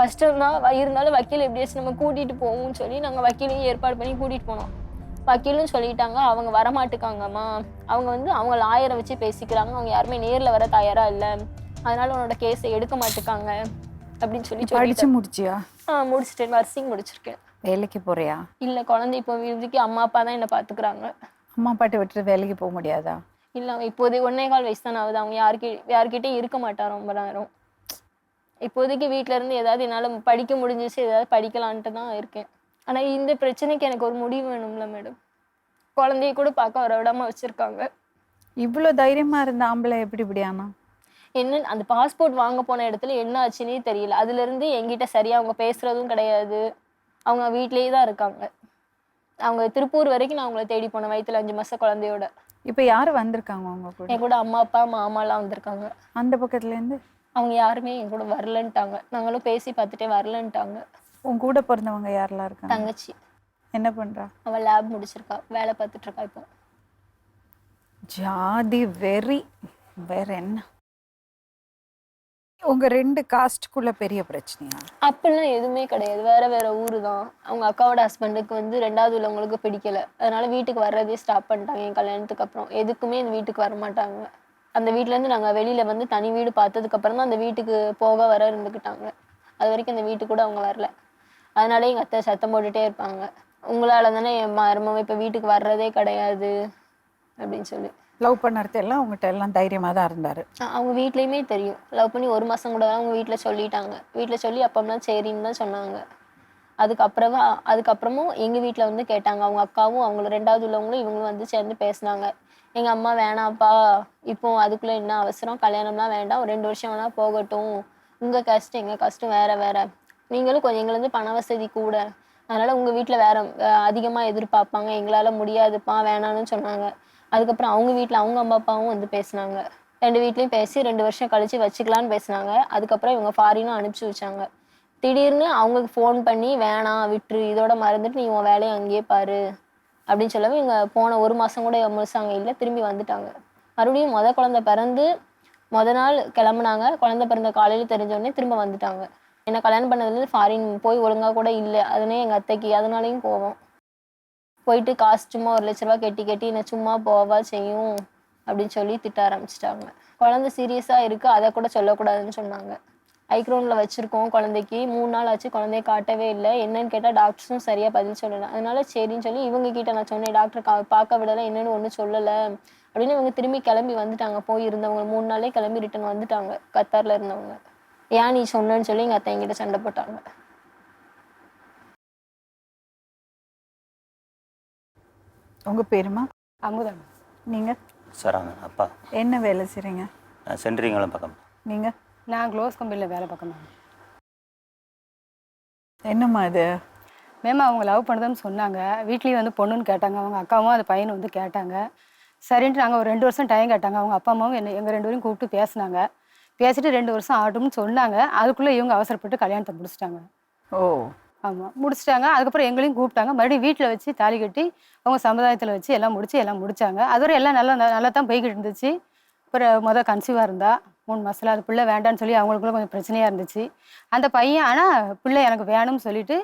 கஷ்டம்தான் இருந்தாலும் வக்கீல் எப்படியாச்சும் நம்ம கூட்டிட்டு போவோம்னு சொல்லி நாங்க வக்கீலையும் ஏற்பாடு பண்ணி கூட்டிட்டு போனோம். வக்கீலும் சொல்லிட்டாங்க அவங்க வரமாட்டுக்காங்கம்மா, அவங்க வந்து அவங்க லாயரை வச்சு பேசிக்கிறாங்க, அவங்க யாருமே நேர்ல வர தயாரா இல்லை, அதனால உன்னோட கேஸை எடுக்க மாட்டுக்காங்க அப்படின்னு சொல்லி படிச்சு முடிச்சியா? முடிச்சிட்டேன், நர்சிங் முடிச்சிருக்கேன். வேலைக்கு போறியா? இல்லை, குழந்தை இப்போ இதுக்கு அம்மா அப்பா தான் என்னை பார்த்துக்கிறாங்க. அம்மா அப்பாட்ட விட்டுட்டு வேலைக்கு போக முடியாதா? இல்லை, இப்போது 1.25 வயசு தானே ஆகுது. அவங்க யார்கிட்டயும் இருக்க மாட்டார் ரொம்ப நேரம். இப்போதைக்கு வீட்டில இருந்து ஏதாவது என்னால் படிக்க முடிஞ்சிச்சு, ஏதாவது படிக்கலான்ட்டு தான் இருக்கேன். ஆனால் இந்த பிரச்சனைக்கு எனக்கு ஒரு முடிவு வேணும்ல மேடம். குழந்தைய கூட பார்க்க வர விடாம வச்சிருக்காங்க. இவ்வளோ தைரியமா இருந்த ஆம்பளை எப்படி இப்படியானா? என்ன அந்த பாஸ்போர்ட் வாங்க போன இடத்துல என்ன ஆச்சுன்னே தெரியல. அதுலேருந்து என்கிட்ட சரியா அவங்க பேசுறதும் கிடையாது. அவங்க வீட்லேயே தான் இருக்காங்க. அவங்க திருப்பூர் வரைக்கும் நான் அவங்கள தேடி போனேன் வயிற்றுல 5 மாச குழந்தையோட. இப்போ யார் வந்திருக்காங்க அவங்க கூட? என் கூட அம்மா அப்பா மாமாலாம் வந்திருக்காங்க. அந்த பக்கத்துலேருந்து அவங்க யாருமே என் கூட வரலன்ட்டாங்க. நாங்களும் பேசி பார்த்துட்டே வரலன்ட்டாங்க. உன் கூட பிறந்தவங்க யாரெல்லாம் இருக்காங்க? தங்கச்சி. என்ன பண்றா? அவள் லேப் முடிச்சிருக்கா, வேலை பார்த்துட்டு இருக்கா இப்போ. ஜாதி வெறி வேற என்ன? உங்க 2 காஸ்ட்குள்ள பெரிய பிரச்சனையா? அப்படிலாம் எதுவுமே கிடையாது. வேற வேற ஊரு தான். அவங்க அக்காவோட ஹஸ்பண்டுக்கு வந்து 2வது உள்ளவங்களுக்கு பிடிக்கல, அதனால வீட்டுக்கு வர்றதே ஸ்டாப் பண்ணிட்டாங்க. என் கல்யாணத்துக்கு அப்புறம் எதுக்குமே இந்த வீட்டுக்கு வர மாட்டாங்க. அந்த வீட்டிலேருந்து நாங்கள் வெளியில வந்து தனி வீடு பார்த்ததுக்கு அப்புறம் தான் அந்த வீட்டுக்கு போக வர இருந்துக்கிட்டாங்க. அது வரைக்கும் அந்த வீட்டுக்கு கூட அவங்க வரல. அதனால எங்கள் அத்தை சத்தம் போட்டுட்டே இருப்பாங்க, உங்களால தானே என் மருமவன் இப்போ வீட்டுக்கு வர்றதே கிடையாது அப்படின்னு சொல்லி. லவ் பண்ணறது எல்லாம் உங்ககிட்ட எல்லாம் தைரியமாக தான் இருந்தார்? அவங்க வீட்லேயுமே தெரியும். லவ் பண்ணி 1 மாதம் கூட அவங்க வீட்டில் சொல்லிட்டாங்க. வீட்டில் சொல்லி அப்போம்லாம் சரின்னு தான் சொன்னாங்க. அதுக்கப்புறமும் எங்கள் வீட்டில் வந்து கேட்டாங்க. அவங்க அக்காவும் அவங்கள 2வது உள்ளவங்களும் இவங்களும் வந்து சேர்ந்து பேசினாங்க. எங்கள் அம்மா வேணாப்பா, இப்போ அதுக்குள்ளே என்ன அவசரம், கல்யாணம்லாம் வேண்டாம், ஒரு 2 வருஷம் வேணால் போகட்டும், உங்கள் கஷ்டம் எங்கள் கஷ்டம் வேற வேற, நீங்களும் கொஞ்சம் எங்களுக்கு பண வசதி கூட, அதனால் உங்கள் வீட்டில் வேற அதிகமாக எதிர்பார்ப்பாங்க, எங்களால் முடியாதுப்பா வேணான்னு சொன்னாங்க. அதுக்கப்புறம் அவங்க வீட்டில் அவங்க அம்மா அப்பாவும் வந்து பேசினாங்க. 2 வீட்லேயும் பேசி 2 வருஷம் கழிச்சு வச்சுக்கலான்னு பேசினாங்க. அதுக்கப்புறம் இவங்க ஃபாரினும் அனுப்பிச்சி வச்சாங்க. திடீர்னு அவங்களுக்கு ஃபோன் பண்ணி வேணாம் விட்டுரு, இதோட மறந்துட்டு நீ உன் வேலையை அங்கேயே பாரு அப்படின்னு சொல்லவே இவங்க போன 1 மாதம் கூட முழுசாங்க இல்லை, திரும்பி வந்துட்டாங்க. மறுபடியும் குழந்தை பிறந்து நாள் கிளம்புனாங்க. குழந்தை பிறந்த காலையில் தெரிஞ்சோடனே திரும்ப வந்துட்டாங்க. என்ன கல்யாணம் பண்ணதுலேருந்து ஃபாரின் போய் ஒழுங்காக கூட இல்லை. அதுனே எங்கள் அத்தைக்கு அதனாலையும் போவோம். போயிட்டு காசு சும்மா 1 லட்ச ரூபா கட்டி என்னை சும்மா போவா செய்யும் அப்படின்னு சொல்லி திட்ட ஆரம்பிச்சிட்டாங்க. குழந்தை சீரியஸாக இருக்குது, அதை கூட சொல்லக்கூடாதுன்னு சொன்னாங்க. ஐக்ரோனில் வச்சுருக்கோம் குழந்தைக்கு, 3 நாள் ஆச்சு, குழந்தைய காட்டவே இல்லை. என்னன்னு கேட்டால் டாக்டர்ஸும் சரியாக பதில் சொல்லலை. அதனால சரின்னு சொல்லி இவங்க கிட்ட நான் சொன்னேன், டாக்டர் பார்க்க விடலை, என்னன்னு ஒன்றும் சொல்லலை அப்படின்னு. இவங்க திரும்பி கிளம்பி வந்துட்டாங்க. போய் இருந்தவங்க 3 நாளே கிளம்பி ரிட்டன் வந்துட்டாங்க. கத்தாரில் இருந்தவங்க. ஏன் நீ சொன்னேன்னு சொல்லி எங்கள் அத்தை என்கிட்ட சண்டை போட்டாங்க. உங்க பேருமா? அமுதம். நீங்க? சராங்க அப்பா. என்ன வேலை செய்றீங்க? சென்ட்ரிங்களும் பக்கம். நீங்க? நான் க்ளோஸ் கம்பெனியில் வேலை பார்க்கணும். என்னம்மா இது? மேம் அவங்க லவ் பண்ணதுன்னு சொன்னாங்க. வீட்லேயும் வந்து பொண்ணுன்னு கேட்டாங்க. அவங்க அக்காவும் அந்த பையனை வந்து கேட்டாங்க. சரின்ட்டு நாங்கள் ஒரு 2 வருஷம் டைம் கேட்டாங்க. அவங்க அப்பா அம்மாவும் எங்கள் 2 பேரையும் கூப்பிட்டு பேசினாங்க. பேசிட்டு 2 வருஷம் ஆகட்டும்னு சொன்னாங்க. அதுக்குள்ளே இவங்க அவசரப்பட்டு கல்யாணத்தை முடிச்சிட்டாங்க. ஓ ஆமாம், முடிச்சிட்டாங்க. அதுக்கப்புறம் எங்களையும் கூப்பிட்டாங்க. மறுபடியும் வீட்டில் வச்சு தாலி கட்டி அவங்க சமுதாயத்தில் வச்சு எல்லாம் முடிச்சாங்க. அதுவரை எல்லாம் நல்லா தான் போய்கிட்டு இருந்துச்சு. அப்புறம் கன்சீவாக இருந்தா 3 மாதத்தில் அது பிள்ளை வேண்டான்னு சொல்லி அவங்களுக்குள்ள கொஞ்சம் பிரச்சனையாக இருந்துச்சு. அந்த பையன் ஆனால் பிள்ளை எனக்கு வேணும்னு சொல்லிட்டு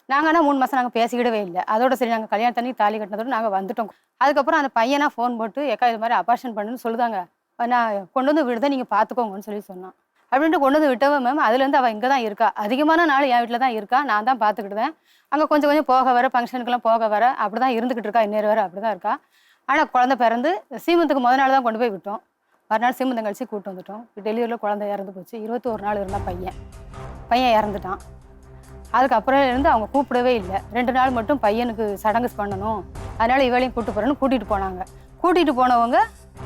நாங்கள் ஆனால் 3 மாதம் நாங்கள் பேசிக்கிடவே இல்லை. அதோட சரி நாங்கள் கல்யாணத்தன்னைக்கு தாலி கட்டினதோடு நாங்கள் வந்துட்டோம். அதுக்கப்புறம் அந்த பையனா ஃபோன் போட்டு ஏக்கா இது மாதிரி அபார்ஷன் பண்ணுன்னு சொல்லுதாங்க. நான் கொண்டு வந்து விடுதேன், நீங்கள் பார்த்துக்கோங்கன்னு சொல்லி சொன்னான். அப்படின்ட்டு கொண்டு வந்து விட்டவன் மேம் அதுலேருந்து அவள் இங்கே தான் இருக்கா. அதிகமான நாள் என் வீட்டில் தான் இருக்கா. நான் தான் பார்த்துக்கிட்டேன். அங்கே கொஞ்சம் கொஞ்சம் போக வர ஃபங்க்ஷனுக்கெல்லாம் போக வர அப்படி தான் இருந்துக்கிட்டு இருக்கா. இன்னொரு வர அப்படி தான் இருக்கா. ஆனால் குழந்தை பிறந்து சீமந்துக்கு முதல் நாள் தான் கொண்டு போய் விட்டோம். மறுநாள் சீமந்தம் கழிச்சு கூப்பிட்டு வந்துட்டோம். டெலிவரியில் குழந்தை இறந்து போச்சு. 21 நாள் இருந்தால் பையன் இறந்துட்டான். அதுக்கப்புறம் இருந்து அவங்க கூப்பிடவே இல்லை. 2 நாள் மட்டும் பையனுக்கு சடங்கு பண்ணணும், அதனால் இவளையும் கூட்டிகிட்டு போனாங்க. கூட்டிகிட்டு போனவங்க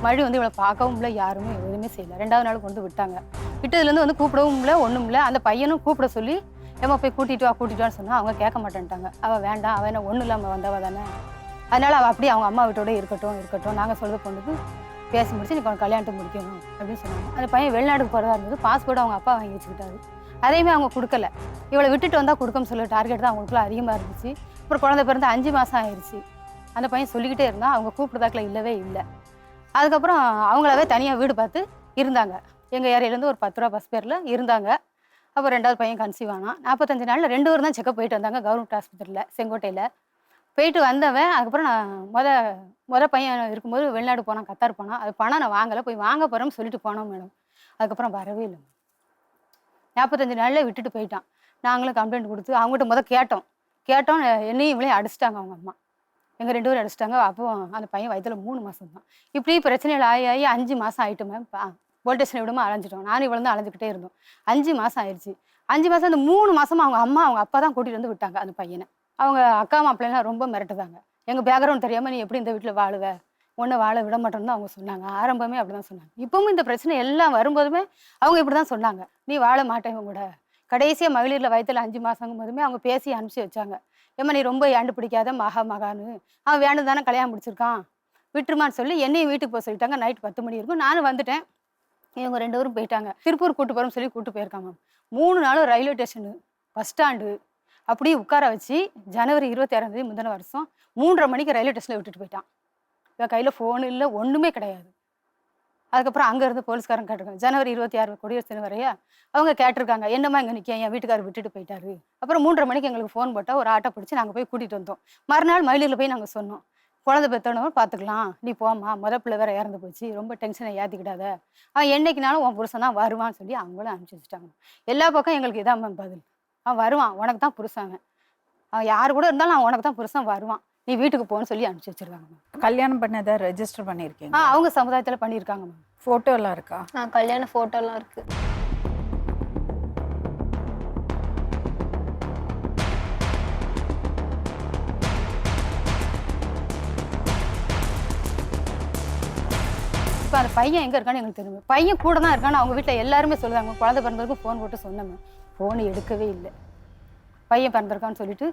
மறுபடியும் வந்து இவளை பார்க்கவும் இல்லை, யாருமே எதுவுமே செய்யலை. 2வது நாள் கொண்டு விட்டாங்க. விட்டதுலேருந்து வந்து கூப்பிடவும் இல்லை, ஒன்றும் இல்லை. அந்த பையனும் கூப்பிட சொல்லி ஏமா போய் கூட்டிகிட்டு வான்னு சொன்னால் அவங்க கேட்க மாட்டேன்ட்டாங்க. அவள் வேண்டாம், அவள் என்ன ஒன்றும் இல்லாமல் வந்தவ தானே, அதனால் அவள் அப்படியே அவங்க அம்மா வீட்டோட இருக்கட்டும் நாங்கள் சொல்லுற பொண்ணுக்கு பேசி முடிச்சு நீ கல்யாணத்தை முடிக்கணும் அப்படின்னு சொன்னாங்க. அந்த பையன் வெளிநாட்டுக்கு போகிறதா இருந்தது. பாஸ்போர்ட் அவங்க அப்பா வாங்கி வச்சுக்கிட்டாரு. அதையுமே அவங்க கொடுக்கல. இவளை விட்டுட்டு வந்தால் கொடுக்கன்னு சொல்ல டார்கெட் தான் அவங்களுக்குள்ள அதிகமாக இருந்துச்சு. அப்புறம் குழந்தை பிறந்து 5 மாதம் ஆயிடுச்சு. அந்த பையன் சொல்லிக்கிட்டே இருந்தான். அவங்க கூப்பிட்றதாக்கில் இல்லவே இல்லை. அதுக்கப்புறம் அவங்களாவே தனியாக வீடு பார்த்து இருந்தாங்க. எங்கள் ஏரியாலேருந்து ஒரு 10 ரூபா பஸ் பேரில் இருந்தாங்க. அப்புறம் 2வது பையன் கன்சீவ் ஆனான். 45 நாளில் 2 பேரும் தான் செக்கப் போயிட்டு வந்தாங்க கவர்மெண்ட் ஹாஸ்பிட்டலில் செங்கோட்டையில். போயிட்டு வந்தவன் அதுக்கப்புறம் நான் முத பையன் இருக்கும்போது வெளிநாடு போனான், கத்தார் போனான். அது பணம் நான் வாங்கலை, போய் வாங்க போகிறோம்னு சொல்லிட்டு போனோம் மேடம். அதுக்கப்புறம் வரவே இல்லை. 45 நாளில் விட்டுட்டு போயிட்டான். நாங்களும் கம்ப்ளைண்ட் கொடுத்து அவங்ககிட்ட கேட்டோம். என்னையும் இவளையும் அடிச்சிட்டாங்க அவங்க அம்மா. எங்கள் 2 பேரும் அடிச்சிட்டாங்க. அப்போ அந்த பையன் வயதில் 3 மாதம் தான். இப்படி பிரச்சனைகள் ஆகி 5 மாதம் ஆகிட்டு மேம். போலீஸ் ஸ்டேஷன் விடாம அலைஞ்சிட்டோம். நானும் இவ்வளோ தான் அலைஞ்சிக்கிட்டே இருந்தோம். 5 மாதம் ஆயிடுச்சு. 5 மாதம் அந்த 3 மாதமாக அவங்க அம்மா அவங்க அப்பா தான் கூட்டிகிட்டு வந்து விட்டாங்க அந்த பையனை. அவங்க அக்கா மாப்பிள்ளைலாம் ரொம்ப மிரட்டுதாங்க. எங்கள் பேக்ரவுண்ட் தெரியாமல் நீ எப்படி இந்த வீட்டில் வாழுவ, ஒன்றை வாழ விட மாட்டோம்னு தான் அவங்க சொன்னாங்க. ஆரம்பமே அப்படி தான் சொன்னாங்க. இப்பவும் இந்த பிரச்சனை எல்லாம் வரும்போதுமே அவங்க இப்படி தான் சொன்னாங்க, நீ வாழ மாட்டேன் கூட. கடைசியாக மகளிரில் வயத்தில் 5 மாதங்கும் போதுமே அவங்க பேசி அனுப்பிச்சி வச்சாங்க. ஏம்மா நீ ரொம்ப ஏண்டு பிடிக்காத மகான்னு, அவன் வேண்டு தானே கல்யாணம் முடிச்சிருக்கான், விட்டுருமான்னு சொல்லி என்னையும் வீட்டுக்கு போக சொல்லிட்டாங்க. நைட் 10 மணி இருக்கும். நானும் வந்துட்டேன். இவங்க 2 பேரும் போயிட்டாங்க. திருப்பூர் கூட்டு போகிறோம்னு சொல்லி கூப்பிட்டு போயிருக்காங்க. 3 நாளும் ரயில்வே ஸ்டேஷனு பஸ் ஸ்டாண்டு அப்படியே உட்கார வச்சு ஜனவரி 26 முந்தின வருஷம் 3:30 மணிக்கு ரயில்வே ஸ்டேஷனில் விட்டுட்டு போயிட்டான். இவன் கையில் ஃபோனு இல்லை, ஒன்றுமே கிடையாது. அதுக்கப்புறம் அங்கேருந்து போலீஸ்காரங்க கேட்டிருக்காங்க. ஜனவரி 26 கொடியரசு தினம் வரையா அவங்க கேட்டிருக்காங்க, என்னம்மா இங்கே நிற்க, என் வீட்டுக்காரர் விட்டுட்டு போயிட்டாரு. அப்புறம் 3:30 மணிக்கு எங்களுக்கு ஃபோன் போட்டால் ஒரு ஆட்டோ பிடிச்சி நாங்கள் போய் கூட்டிகிட்டு வந்தோம். மறுநாள் மயிலில் போய் நாங்கள் சொன்னோம், குழந்தை பெற்றவனவர் பார்த்துக்கலாம், நீ போம்மா, பிள்ளை வேற இறந்து போச்சு, ரொம்ப டென்ஷனை ஏற்றிக்கிடாத, அவன் என்னைக்குனாலும் உன் புருஷன் தான் வருவான்னு சொல்லி அவங்களும் அனுப்பிச்சி வச்சுட்டாங்க. எல்லா பக்கம் எங்களுக்கு இதான் பதில், அவன் வருவான், உனக்கு தான் புருஷன், அவன் யார் கூட இருந்தாலும் அவன் உனக்கு தான் புருஷன் வருவான், நீ வீட்டுக்கு போன்னு சொல்லி அனுப்பிச்சி வச்சிருக்காங்க. கல்யாணம் பண்ணதை ரெஜிஸ்டர் பண்ணியிருக்கீங்க? அவங்க சமுதாயத்தில் பண்ணியிருக்காங்க மேம். ஃபோட்டோலாம் இருக்கா? கல்யாண ஃபோட்டோலாம் இருக்கு. இப்போ அந்த பையன் எங்கே இருக்கான்னு எங்களுக்கு தெரியும். பையன் கூட தான் இருக்கான்னு அவங்க வீட்டில் எல்லாருமே சொல்லுவாங்க. குழந்தை பிறந்ததுக்கும் ஃபோன் போட்டு சொன்னேன், ஃபோன் எடுக்கவே இல்லை. பையன் பிறந்திருக்கான்னு சொல்லிட்டு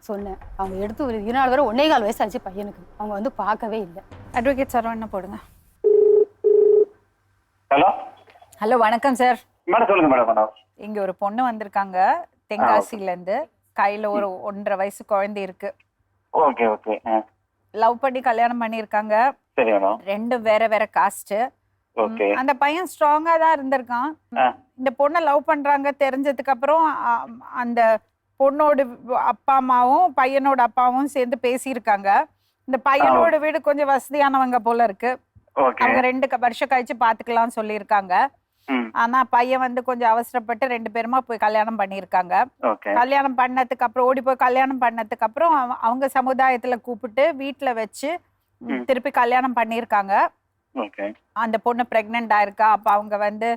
சொன்னேன். அவங்க எடுத்து ஒரு 2 வரை 1.25 வயசு ஆச்சு பையனுக்கு. அவங்க வந்து பார்க்கவே இல்லை. அட்வொகேட் சரவணன் போடுங்க. ஹலோ ஹலோ, வணக்கம் சார். மேடம் சொல்லுங்க மேடம். இங்கே ஒரு பொண்ணு வந்திருக்காங்க தென்காசிலேருந்து. கையில் ஒரு 1.5 வயசு குழந்தை இருக்கு. Okay okay. லவ் பண்ணி கல்யாணம் பண்ணியிருக்காங்க. சரி மேடம். 2 வேற காஸ்ட். ஓகே. அந்த பையன் ஸ்ட்ராங்கா தான் இருந்திருக்கான். இந்த பொண்ணை லவ் பண்றாங்க தெரிஞ்சதுக்கு அப்புறம் அந்த பொண்ணோட அப்பா அம்மாவும் பையனோட அப்பாவும் சேர்ந்து பேசியிருக்காங்க. இந்த பையனோட வீடு கொஞ்சம் வசதியானவங்க போல இருக்கு. அவங்க 2 வருஷம் கழிச்சு பாத்துக்கலாம்னு சொல்லியிருக்காங்க. ஆனா பையன் வந்து கொஞ்சம் அவசரப்பட்டு 2 பேருமா போய் கல்யாணம் பண்ணியிருக்காங்க. கல்யாணம் பண்ணதுக்கு அப்புறம் ஓடி போய் கல்யாணம் பண்ணதுக்கு அப்புறம் அவங்க சமுதாயத்துல கூப்பிட்டு வீட்டுல வச்சு திருப்பி கல்யாணம் பண்ணியிருக்காங்க. அந்த பொண்ணு பிரெக்னென்ட் ஆயிருக்கா. அப்ப அவங்க வந்து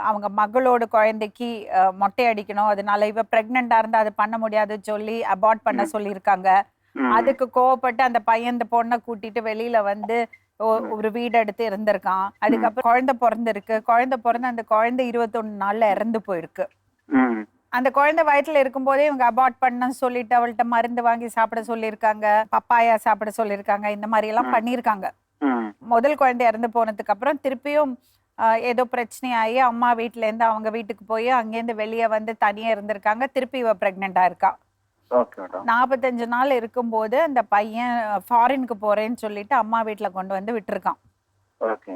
அவங்க மகளோட குழந்தைக்கு மொட்டை அடிக்கணும், அதனால இவ பிரெக்னெண்டா இருந்தா அது பண்ண முடியாதுன்னு சொல்லி அபார்ட் பண்ண சொல்லியிருக்காங்க. அதுக்கு கோவப்பட்டு அந்த பையன் இந்த பொண்ணை கூட்டிட்டு வெளியில வந்து ஒரு வீடு எடுத்து இருந்திருக்கான். அதுக்கப்புறம் குழந்தை பிறந்திருக்கு. குழந்தை பிறந்து அந்த குழந்தை 21 நாள்ல இறந்து போயிருக்கு. அந்த குழந்தை வயிற்றுல இருக்கும் போதே இவங்க அபார்ட் பண்ண சொல்லிட்டு அவள்கிட்ட மருந்து வாங்கி சாப்பிட சொல்லியிருக்காங்க, பப்பாயா சாப்பிட சொல்லியிருக்காங்க, இந்த மாதிரி எல்லாம் பண்ணியிருக்காங்க. முதல் குழந்தை இறந்து போனதுக்கு அப்புறம் திருப்பியும் ஏதோ பிரச்சனையாகி அம்மா வீட்டிலேருந்து அவங்க வீட்டுக்கு போய் அங்கேருந்து வெளியே வந்து தனியாக இருந்திருக்காங்க. திருப்பி இவ ப்ரெக்னெண்ட்டாக இருக்கா. Okay madam. 45 நாள் இருக்கும்போது அந்த பையன் ஃபாரினுக்கு போறேன்னு சொல்லிட்டு அம்மா வீட்டில் கொண்டு வந்து விட்டுருக்கான். ஓகே.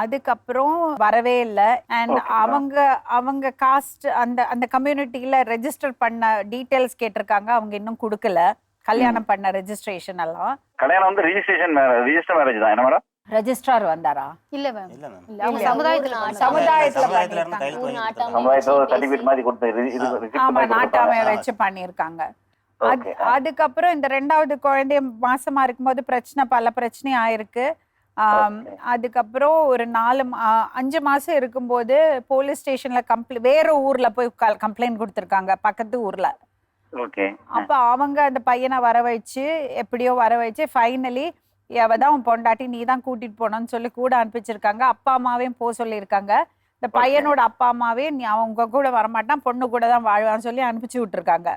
அதுக்கப்புறம் வரவே இல்லை. அண்ட் Okay, அவங்க காஸ்ட் அந்த கம்யூனிட்டியில ரெஜிஸ்டர் பண்ண டீட்டெயில்ஸ் கேட்டிருக்காங்க. அவங்க இன்னும் கொடுக்கல கல்யாணம் பண்ண ரெஜிஸ்ட்ரேஷன் எல்லாம். கல்யாணம் வந்து ரிஜிஸ்டர் மேரேஜ் தான் என்ன மேடம்? ரெஜிஸ்ட்ரார் வந்தாரா? இல்ல மேம், இல்லை மேம். இல்ல அவங்க இல்ல. சமுதாயத்துல சமுதாயத்துல சமுதாயத்துல இருந்து பண்ணிருக்காங்க. கையில் ஒரு நாட்டாமை சமுதாயத்தோட சர்டிஃபிகேட் மாதிரி கொடுத்து ஆமா, நாட்டாமைய ஆமா. வச்சு பண்ணிருக்காங்க. ஓகே. அதுக்கப்புறம் இந்த 2வது குழந்தைய மாசமா இருக்கும்போது பல பிரச்சனை ஆயிருக்கு. Okay. அதுக்கப்புறம் ஒரு 5 மாசம் இருக்கும்போது போலீஸ் ஸ்டேஷன்ல வேற ஊர்ல போய் கம்ப்ளைண்ட் கொடுத்துருக்காங்க, பக்கத்து ஊர்ல. ஓகே. அப்ப அவங்க அந்த பையனை எப்படியோ வர வச்சு ஃபைனலி அவதான் உன் பொண்டாட்டி, நீ தான் கூட்டிட்டு போனோன்னு சொல்லி கூட அனுப்பிச்சிருக்காங்க. அப்பா அம்மாவையும் போக சொல்லியிருக்காங்க. இந்த பையனோட அப்பா அம்மாவே நீ அவங்க கூட வரமாட்டான், பொண்ணு கூட தான் வாழ்வான்னு சொல்லி அனுப்பிச்சு விட்டுருக்காங்க.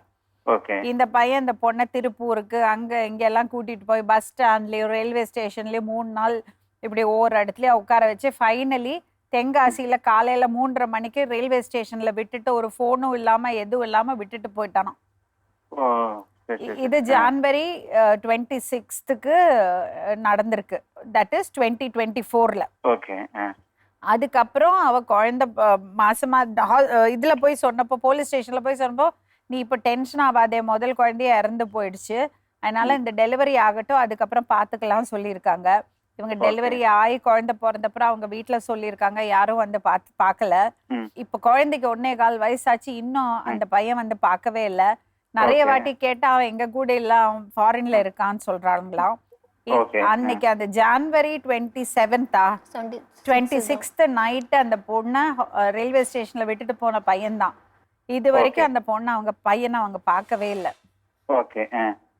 ஓகே. இந்த பையன் இந்த பொண்ணை திருப்பூருக்கு அங்க இங்கெல்லாம் கூட்டிட்டு போய் பஸ் ஸ்டாண்ட்லயும் ரயில்வே ஸ்டேஷன்லயும் 3 நாள் இப்படி ஒவ்வொரு இடத்துலயும் உட்கார வச்சு ஃபைனலி தென்காசியில காலையில 3:30 மணிக்கு ரயில்வே ஸ்டேஷன்ல விட்டுட்டு ஒரு ஃபோனும் இல்லாம எதுவும் இல்லாம விட்டுட்டு போயிட்டானாம். ஓ, சரி, சரி, இது சரி. ஜான்வரி 26க்கு நடந்திருக்கு. தட் இஸ் 2024ல. ஓகே. அதுக்கப்புறம் அவ குழந்தை மாசமா இதுல போய் சொன்னப்போ, போலீஸ் ஸ்டேஷன்ல போய் சொன்னப்போ, நீ இப்போ டென்ஷன் ஆகாதே, முதல் குழந்தைய இறந்து போயிடுச்சு, அதனால இந்த டெலிவரி ஆகட்டும், அதுக்கப்புறம் பார்த்துக்கலாம் சொல்லியிருக்காங்க. இவங்க டெலிவரி ஆகி குழந்தை பிறந்தப்பறம் அவங்க வீட்டில் சொல்லியிருக்காங்க, யாரும் வந்து பார்க்கல. இப்போ குழந்தைக்கு 1.25 வயசாச்சு, இன்னும் அந்த பையன் வந்து பார்க்கவே இல்லை. நிறைய வாட்டி கேட்டா அவன் எங்க கூட இல்ல, அவன் ஃபாரின்ல இருக்கான்னு சொல்றாங்களாம். அன்னைக்கு அந்த ஜான்வரி 26th நைட் அந்த பொண்ணை ரயில்வே ஸ்டேஷன்ல விட்டுட்டு போன பையன்தான். இது வரைக்கும் அந்த பொண்ணை பையனை அவங்க பார்க்கவே இல்லை. ஓகே.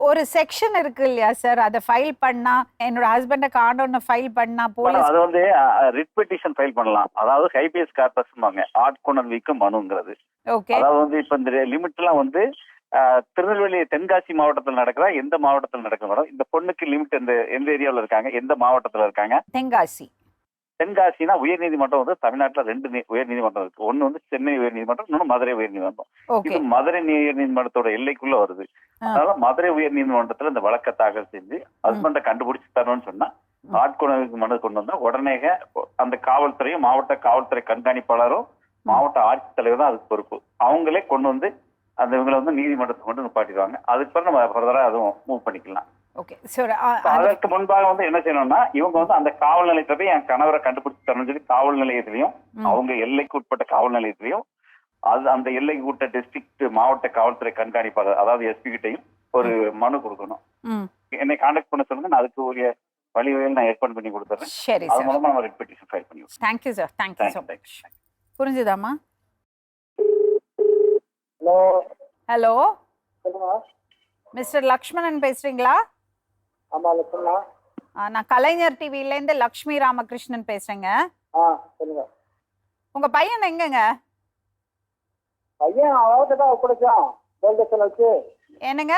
ஒரு செக்ஷன் இருக்கு இல்லையா சார், அதை ஃபைல் பண்ணா, என்னோட ஹஸ்பண்ட காணோன்னு ஃபைல் பண்ணா போலீஸ் அது வந்து ரிட் பெட்டிஷன் ஃபைல் பண்ணலாம். அதாவது ஹைபியஸ் கார்பஸ்ம்பாங்க, ஆட்கொணர்விக்கு மனுங்கிறது. ஓகே. அதாவது வந்து இப்ப இந்த லிமிட்லாம் வந்து திருநெல்வேலி தென்காசி மாவட்டத்தில் நடக்குதா, எந்த மாவட்டத்தில் நடக்குது மேடம்? இந்த பொண்ணுக்கு லிமிட் எந்த ஏரியாவில் இருக்காங்க, எந்த மாவட்டத்தில் இருக்காங்க? தென்காசி. தென்காசினா உயர்நீதிமன்றம் வந்து தமிழ்நாட்டுல 2 உயர்நீதிமன்றம் இருக்கு. ஒன்னு வந்து சென்னை உயர்நீதிமன்றம், இன்னொன்னு மதுரை உயர்நீதிமன்றம். இது மதுரை உயர்நீதிமன்றத்தோட எல்லைக்குள்ள வருது. அதனால மதுரை உயர்நீதிமன்றத்துல இந்த வழக்கை தாக்கல் செஞ்சு ஹஸ்பண்ட கண்டுபிடிச்சு தரணும்னு சொன்னா ஆட்கொணர்வுக்கு மனு கொண்டு வந்தா உடனே அந்த காவல்துறையும் மாவட்ட காவல்துறை கண்காணிப்பாளரும் மாவட்ட ஆட்சித்தலைவர் தான் அதுக்கு பொறுப்பு. அவங்களே கொண்டு வந்து அந்த இவங்களை வந்து நீதிமன்றத்துக்கு கொண்டு நிப்பாட்டிடுவாங்க. அதுக்கு பிறகு நம்ம ஃபர்தரா அதுவும் மூவ் பண்ணிக்கலாம். அதற்கு முன்பாக வந்து என்ன செய்யணும்னா, இவங்க வந்து அந்த காவல் நிலையத்தை போய் என் கணவரை கண்டுபிடிச்சு தரணும்னு சொல்லி காவல் நிலையத்திலையும் அவங்க எல்லைக்கு உட்பட்ட காவல் நிலையத்திலையும் அந்த எல்லைக்கு உட்பட்ட டிஸ்ட்ரிக்ட் மாவட்ட காவல்துறை கண்காணிப்பாளர் அதாவது எஸ்பி கிட்டையும் ஒரு மனு கொடுக்கணும். என்னை கான்டாக்ட் பண்ண சொல்லுங்க, நான் அதுக்கு ஒரு வழிவகையில் நான் ஏற்பாடு பண்ணி கொடுத்துறேன். சரி, அது மூலமா நம்ம ரிட் பெட்டிஷன் ஃபைல் பண்ணி. Thank you sir, thank you so much. புரிஞ்சுதாம்மா? ஹலோ, மிஸ்டர் லக்ஷ்மணன் பேசுறீங்களா? ஆமா லட்சுமணா. நான் கலைஞர் டிவில இருந்து லக்ஷ்மி ராமகிருஷ்ணன் பேசுறேங்க. சொல்லுங்க. உங்க பையன் எங்கங்க? பையன் அவர்கிட்ட ஒப்படைச்சான் போலீஸ் ஸ்டேஷன் வச்சு. என்னங்க?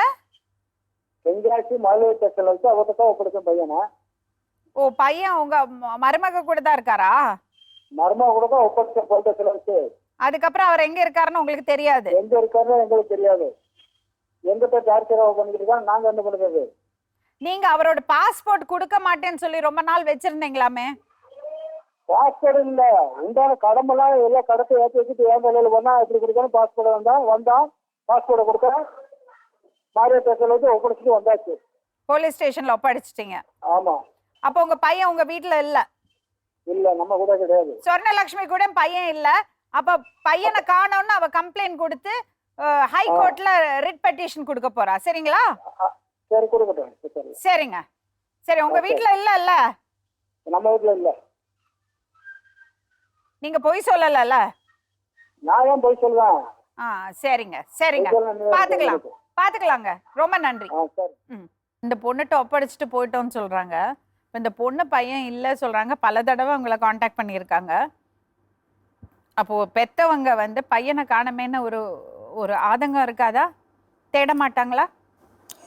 தென்காசி மதுரை ஸ்டேஷன் வச்சு அவர்கிட்ட ஒப்படைச்ச பையனை. ஓ, பையன் உங்க மருமக கூட தான் இருக்காரா? மருமக கூட தான் ஒப்படைச்ச போலீஸ் ஸ்டேஷன் வச்சு. அதுக்கப்புறம் அவர் எங்க இருக்காருன்னு உங்களுக்கு தெரியாது? எங்க இருக்காருன்னு எங்களுக்கு தெரியாது. எங்கிட்ட டார்ச்சர் பண்ணிக்கிட்டு தான் நாங்க என்ன பண்ணுறது? நீங்க அவரோட பாஸ்போர்ட் கொடுக்க மாட்டேன்னு சொல்லி ரொம்ப நாள் வச்சிருந்தீங்களாமே? பாஸ்போர்ட் இல்ல, உண்டான கடமெல்லாம் எல்லாம் கடத்தை ஏற்றி வச்சுட்டு ஏன் வேலையில் பண்ணா எப்படி கொடுக்கணும்? பாஸ்போர்ட் வந்தான் பாஸ்போர்ட்டை கொடுக்க மாரியா ஸ்டேஷன்ல வச்சு ஒப்படைச்சிட்டு வந்தாச்சு. போலீஸ் ஸ்டேஷன்ல ஒப்படைச்சிட்டீங்க? ஆமா. அப்போ உங்க பையன் உங்க வீட்டுல இல்ல? இல்ல, நம்ம கூட கிடையாது. சொர்ணலட்சுமி கூட பையன் இல்ல. அப்ப பையனை காணோம்னு அவ கம்ப்ளைண்ட் கொடுத்து ஹை கோர்ட்ல ரிட் பெட்டிஷன் கொடுக்க போறா. சரிங்களா? சரி, கொடுக்கட்டும். சரிங்க, சரி. உங்க வீட்டுல இல்ல? நம்ம வீட்டுல இல்ல. நீங்க பொய் சொல்லல? நான் ஏன் போய் சொல்லுவேன்? சரிங்க, சரிங்க, பாத்துக்கலாங்க. ரொம்ப நன்றி. இந்த பொண்ணுகிட்ட ஒப்படைச்சிட்டு போயிட்டோம்னு சொல்றாங்க. இந்த பொண்ணு பையன் இல்ல சொல்றாங்க. பல தடவை அவங்கள காண்டாக்ட் பண்ணியிருக்காங்க. அப்போ பெத்தவங்க வந்து பையனை காணமேன்னு ஒரு ஆதங்கம் இருக்காதா? தேட மாட்டாங்களா?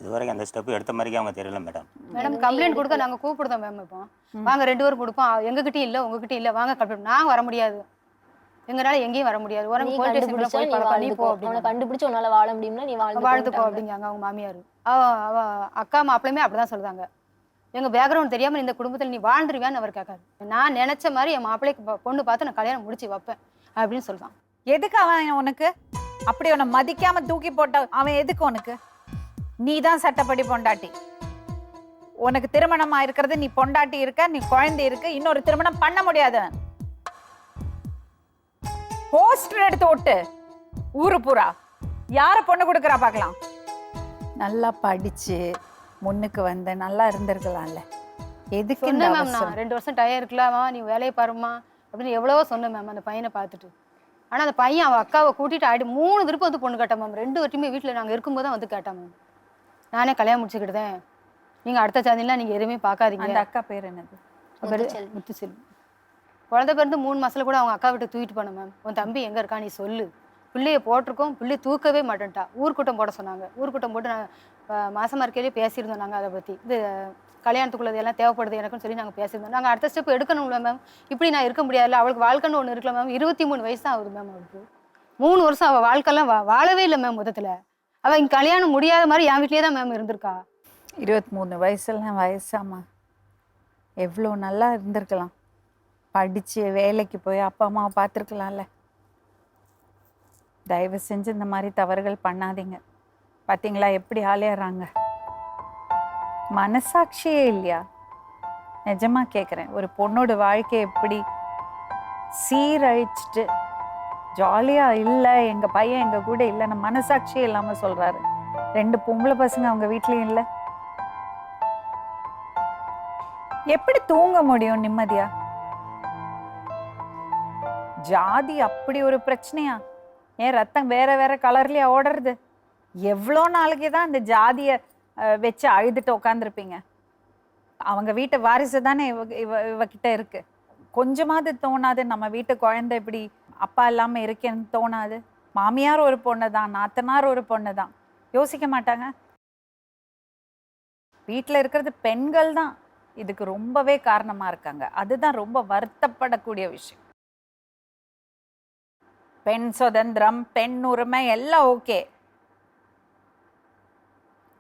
இதுவரைக்கும் அந்த ஸ்டெப் எடுத்த மாதிரிக்கு அவங்க தெரியல மேடம். மேடம் கம்ப்ளைண்ட் கொடுக்க நாங்கள் கூப்பிடுதோம் மேம். இப்போ வாங்க 2 பேரும் கொடுப்போம். எங்ககிட்டயும் இல்லை உங்ககிட்டயும் இல்லை, வாங்க கம்ப்ளைண்ட். நாங்கள் வர முடியாது, எங்களால எங்கேயும் வர முடியாது. உனக்கு நீ போலீஸ் ஸ்டேஷன்ல கண்டுபிடிச்சா போய் நீ பழக்கம், நீ போ வாழ்ந்துக்கோ, அப்படின்னு. அவனை கண்டுபிடிச்சு உன்னால வாழ முடியும்னா நீ வாழ்ந்துக்கோ வாழ்ந்துக்கோ அப்படிங்காங்க அவங்க மாமியார். அவ அக்கா மாப்பிள்ளையுமே அப்படிதான் சொல்றாங்க. எங்க பேக்ரவுண்ட் தெரியாம இந்த குடும்பத்தில் நீ வாழ்ந்துருவியான்னு அவர் கேட்காரு. நான் நினைச்ச மாதிரி என் மாப்பிள்ளைக்கு பொண்ணு பார்த்து நான் கல்யாணம் முடிச்சு வைப்பேன் அப்படின்னு சொல்றான். எதுக்கு அவன் உனக்கு அப்படி உன்னை மதிக்காம தூக்கி போட்ட அவன் எதுக்கு உனக்கு? நீ தான் சட்டப்படி பொண்டாட்டி. உனக்கு திருமணம் ஆயிருக்கிறது, நீ பொண்டாட்டி இருக்க, நீ குழந்தை இருக்கு, இன்னொரு திருமணம் பண்ண முடியாதவன். போஸ்டர் எடுத்து ஓட்டு ஊரு பூரா யார பொண்ணு கொடுக்கறா பார்க்கலாம். நல்லா படிச்சு முன்னுக்கு வந்து நல்லா இருந்திருக்கலாம்ல. எதுக்கு இந்த சொன்னேன் மேம், அவசரம்? நான் 2 வருஷம் டயர் இருக்கலாமா, நீ வேலையை பாருமா அப்படின்னு எவ்வளவோ சொன்னேன் மேம் அந்த பையனை பார்த்துட்டு. ஆனா அந்த பையன் அவன் அக்காவை கூட்டிட்டு 3 திருப்பம் வந்து பொண்ணு கேட்டான் மேம். 2 வருஷமே வீட்டில் நாங்கள் இருக்கும்போது தான் வந்து கேட்டான் மேம். நானே கல்யாணம் முடிச்சுக்கிட்டேன், நீங்க அடுத்த சாதிலாம் நீங்க எதுவுமே பார்க்காதீங்க. அந்த அக்கா பேர் என்னது? முத்துச்செல்வி. குழந்தை பிறந்து 3 மாசத்துல கூட அவங்க அக்கா விட்டு தூக்கிட்டு போனேன் மேம். உன் தம்பி எங்க இருக்கா நீ சொல்லு. பிள்ளைய போட்டிருக்கோம், பிள்ளைய தூக்கவே மாட்டேன்ட்டா. ஊர்க்கூட்டம் போட சொன்னாங்க. ஊர்க்கூட்டம் போட்டு நாங்கள் மாசமா இருக்கையிலேயே பேசியிருந்தோம். நாங்கள் அதை பற்றி இது கல்யாணத்துக்குள்ளது எல்லாம் தேவைப்படுது எனக்குன்னு சொல்லி நாங்கள் பேசியிருந்தோம். நாங்கள் அடுத்த ஸ்டெப் எடுக்கணும்ல மேம். இப்படி நான் இருக்க முடியாதுல்ல. அவளுக்கு வாழ்க்கைன்னு ஒன்று இருக்கல மேம். 23 வயசு தான் ஆகுது மேம் அவளுக்கு. 3 வருஷம் அவள் வாழ்க்கைலாம் வாழவே இல்லை மேம். மொத்தத்தில் அவள் இங்கே கல்யாணம் முடியாத மாதிரி என் வீட்லேயே தான் மேம் இருந்திருக்கா. 23 வயசுலாம் வயசாமா? எவ்வளோ நல்லா இருந்திருக்கலாம். படிச்சு வேலைக்கு போய் அப்பா அம்மாவை பார்த்துருக்கலாம்ல. தயவு செஞ்சு இந்த மாதிரி தவறுகள் பண்ணாதீங்க. பார்த்தீங்களா எப்படி ஆளையறாங்க? மனசாட்சியே இல்லையா? நிஜமா கேட்குறேன். ஒரு பொண்ணோட வாழ்க்கையை எப்படி சீரழிச்சிட்டு ஜாலியா இல்லை, எங்க பையன் எங்க கூட இல்லைன்னு மனசாட்சியே இல்லாம சொல்றாரு. 2 பொம்பளை பசங்க அவங்க வீட்லயும் இல்லை. எப்படி தூங்க முடியும் நிம்மதியா? ஜாதி அப்படி ஒரு பிரச்சனையா? ஏன் ரத்தம் வேற வேற கலர்லயா ஓடுறது? எவ்வளோ நாளைக்கு தான் இந்த ஜாதியை வச்சு அழுதுட்டு உட்காந்துருப்பீங்க? அவங்க வீட்டு வாரிசு தானே இவகிட்ட இருக்கு. கொஞ்சமாவது தோணாது நம்ம வீட்டு குழந்தை இப்படி அப்பா இல்லாம இருக்கேன்னு தோணாது? மாமியார் ஒரு பொண்ணு தான், நாத்தனார் ஒரு பொண்ணு தான், யோசிக்க மாட்டாங்க? வீட்டில் இருக்கிறது பெண்கள் தான் இதுக்கு ரொம்பவே காரணமா இருக்காங்க. அதுதான் ரொம்ப வருத்தப்படக்கூடிய விஷயம். பெண் சுதந்திரம், பெண் உரிமை எல்லாம் ஓகே.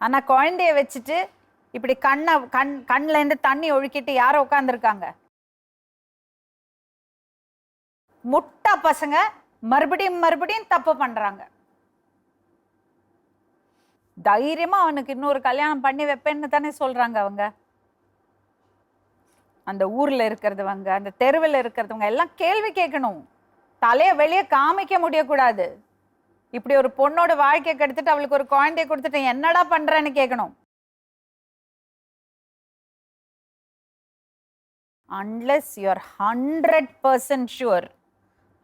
ஆனா குழந்தைய வச்சுட்டு இப்படி கண்ணுல இருந்து தண்ணி ஒழுக்கிட்டு யாரோ உட்காந்துருக்காங்க. முட்டா பசங்க மறுபடியும் தப்பு பண்றாங்க. தைரியமா அவனுக்கு இன்னொரு கல்யாணம் பண்ணி வைப்பேன்னு தானே சொல்றாங்க அவங்க. அந்த ஊர்ல இருக்கிறவங்க, அந்த தெருவில் இருக்கிறவங்க எல்லாம் கேள்வி கேட்கணும். தலையை வெளியே காமிக்க முடியக்கூடாது. இப்படி ஒரு பொண்ணோட வாழ்க்கையை கெடுத்துட்டு அவளுக்கு ஒரு குழந்தைய கொடுத்துட்டு என்னடா பண்றேன்னு கேட்கணும். unless you are 100% sure,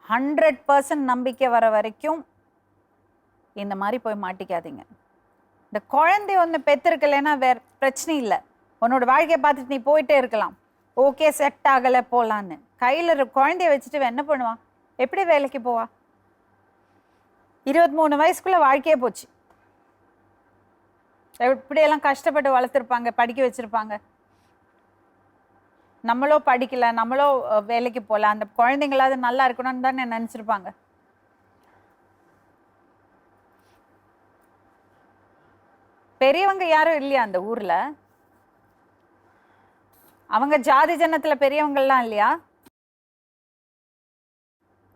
100% நம்பிக்கை வர வரைக்கும் இந்த மாதிரி போய் மாட்டிக்காதீங்க. இந்த குழந்தை ஒன்று பெற்றிருக்கலைன்னா வேற பிரச்சனை இல்லை. உன்னோட வாழ்க்கையை பார்த்துட்டு நீ போயிட்டே இருக்கலாம். ஓகே செட் ஆகலை போகலான்னு. கையில் குழந்தைய வச்சுட்டு என்ன பண்ணுவான்? எப்படி வேலைக்கு போவா? 23 வயசுக்குள்ள வாழ்க்கையே போச்சு. எப்படியெல்லாம் கஷ்டப்பட்டு வளர்த்துருப்பாங்க, படிக்க வச்சிருப்பாங்க. நம்மளோ படிக்கல, நம்மளோ வேலைக்கு போகல, அந்த குழந்தைங்களாவது நல்லா இருக்கணும்னு தானே நினைச்சிருப்பாங்க. பெரியவங்க யாரும் இல்லையா அந்த ஊர்ல? அவங்க ஜாதி ஜனத்துல பெரியவங்கள்லாம் இல்லையா?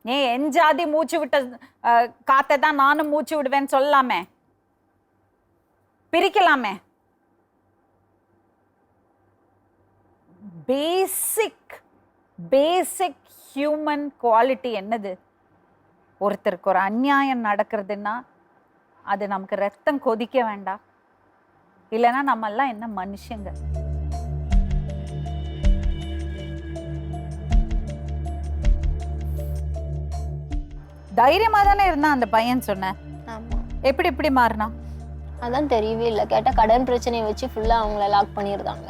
ஏன் என் ஜாதி மூச்சு விட்ட காத்தை தான் நானும் மூச்சு விடுவேன்னு சொல்லலாமே, பிரிக்கலாமே. பேசிக் ஹியூமன் குவாலிட்டி என்னது? ஒருத்தருக்கு ஒரு அநியாயம் நடக்கிறதுன்னா அது நமக்கு ரத்தம் கொதிக்க வேண்டாம்? இல்லைன்னா நம்ம எல்லாம் என்ன மனுஷங்க? தைரியமா தானே இருந்தான் அந்த பையன் சொன்ன. எப்படி இப்படி மாறினா? அதான் தெரியவே இல்லை. கேட்டால் கடன் பிரச்சனையை வச்சு ஃபுல்லாக அவங்கள லாக் பண்ணியிருந்தாங்க.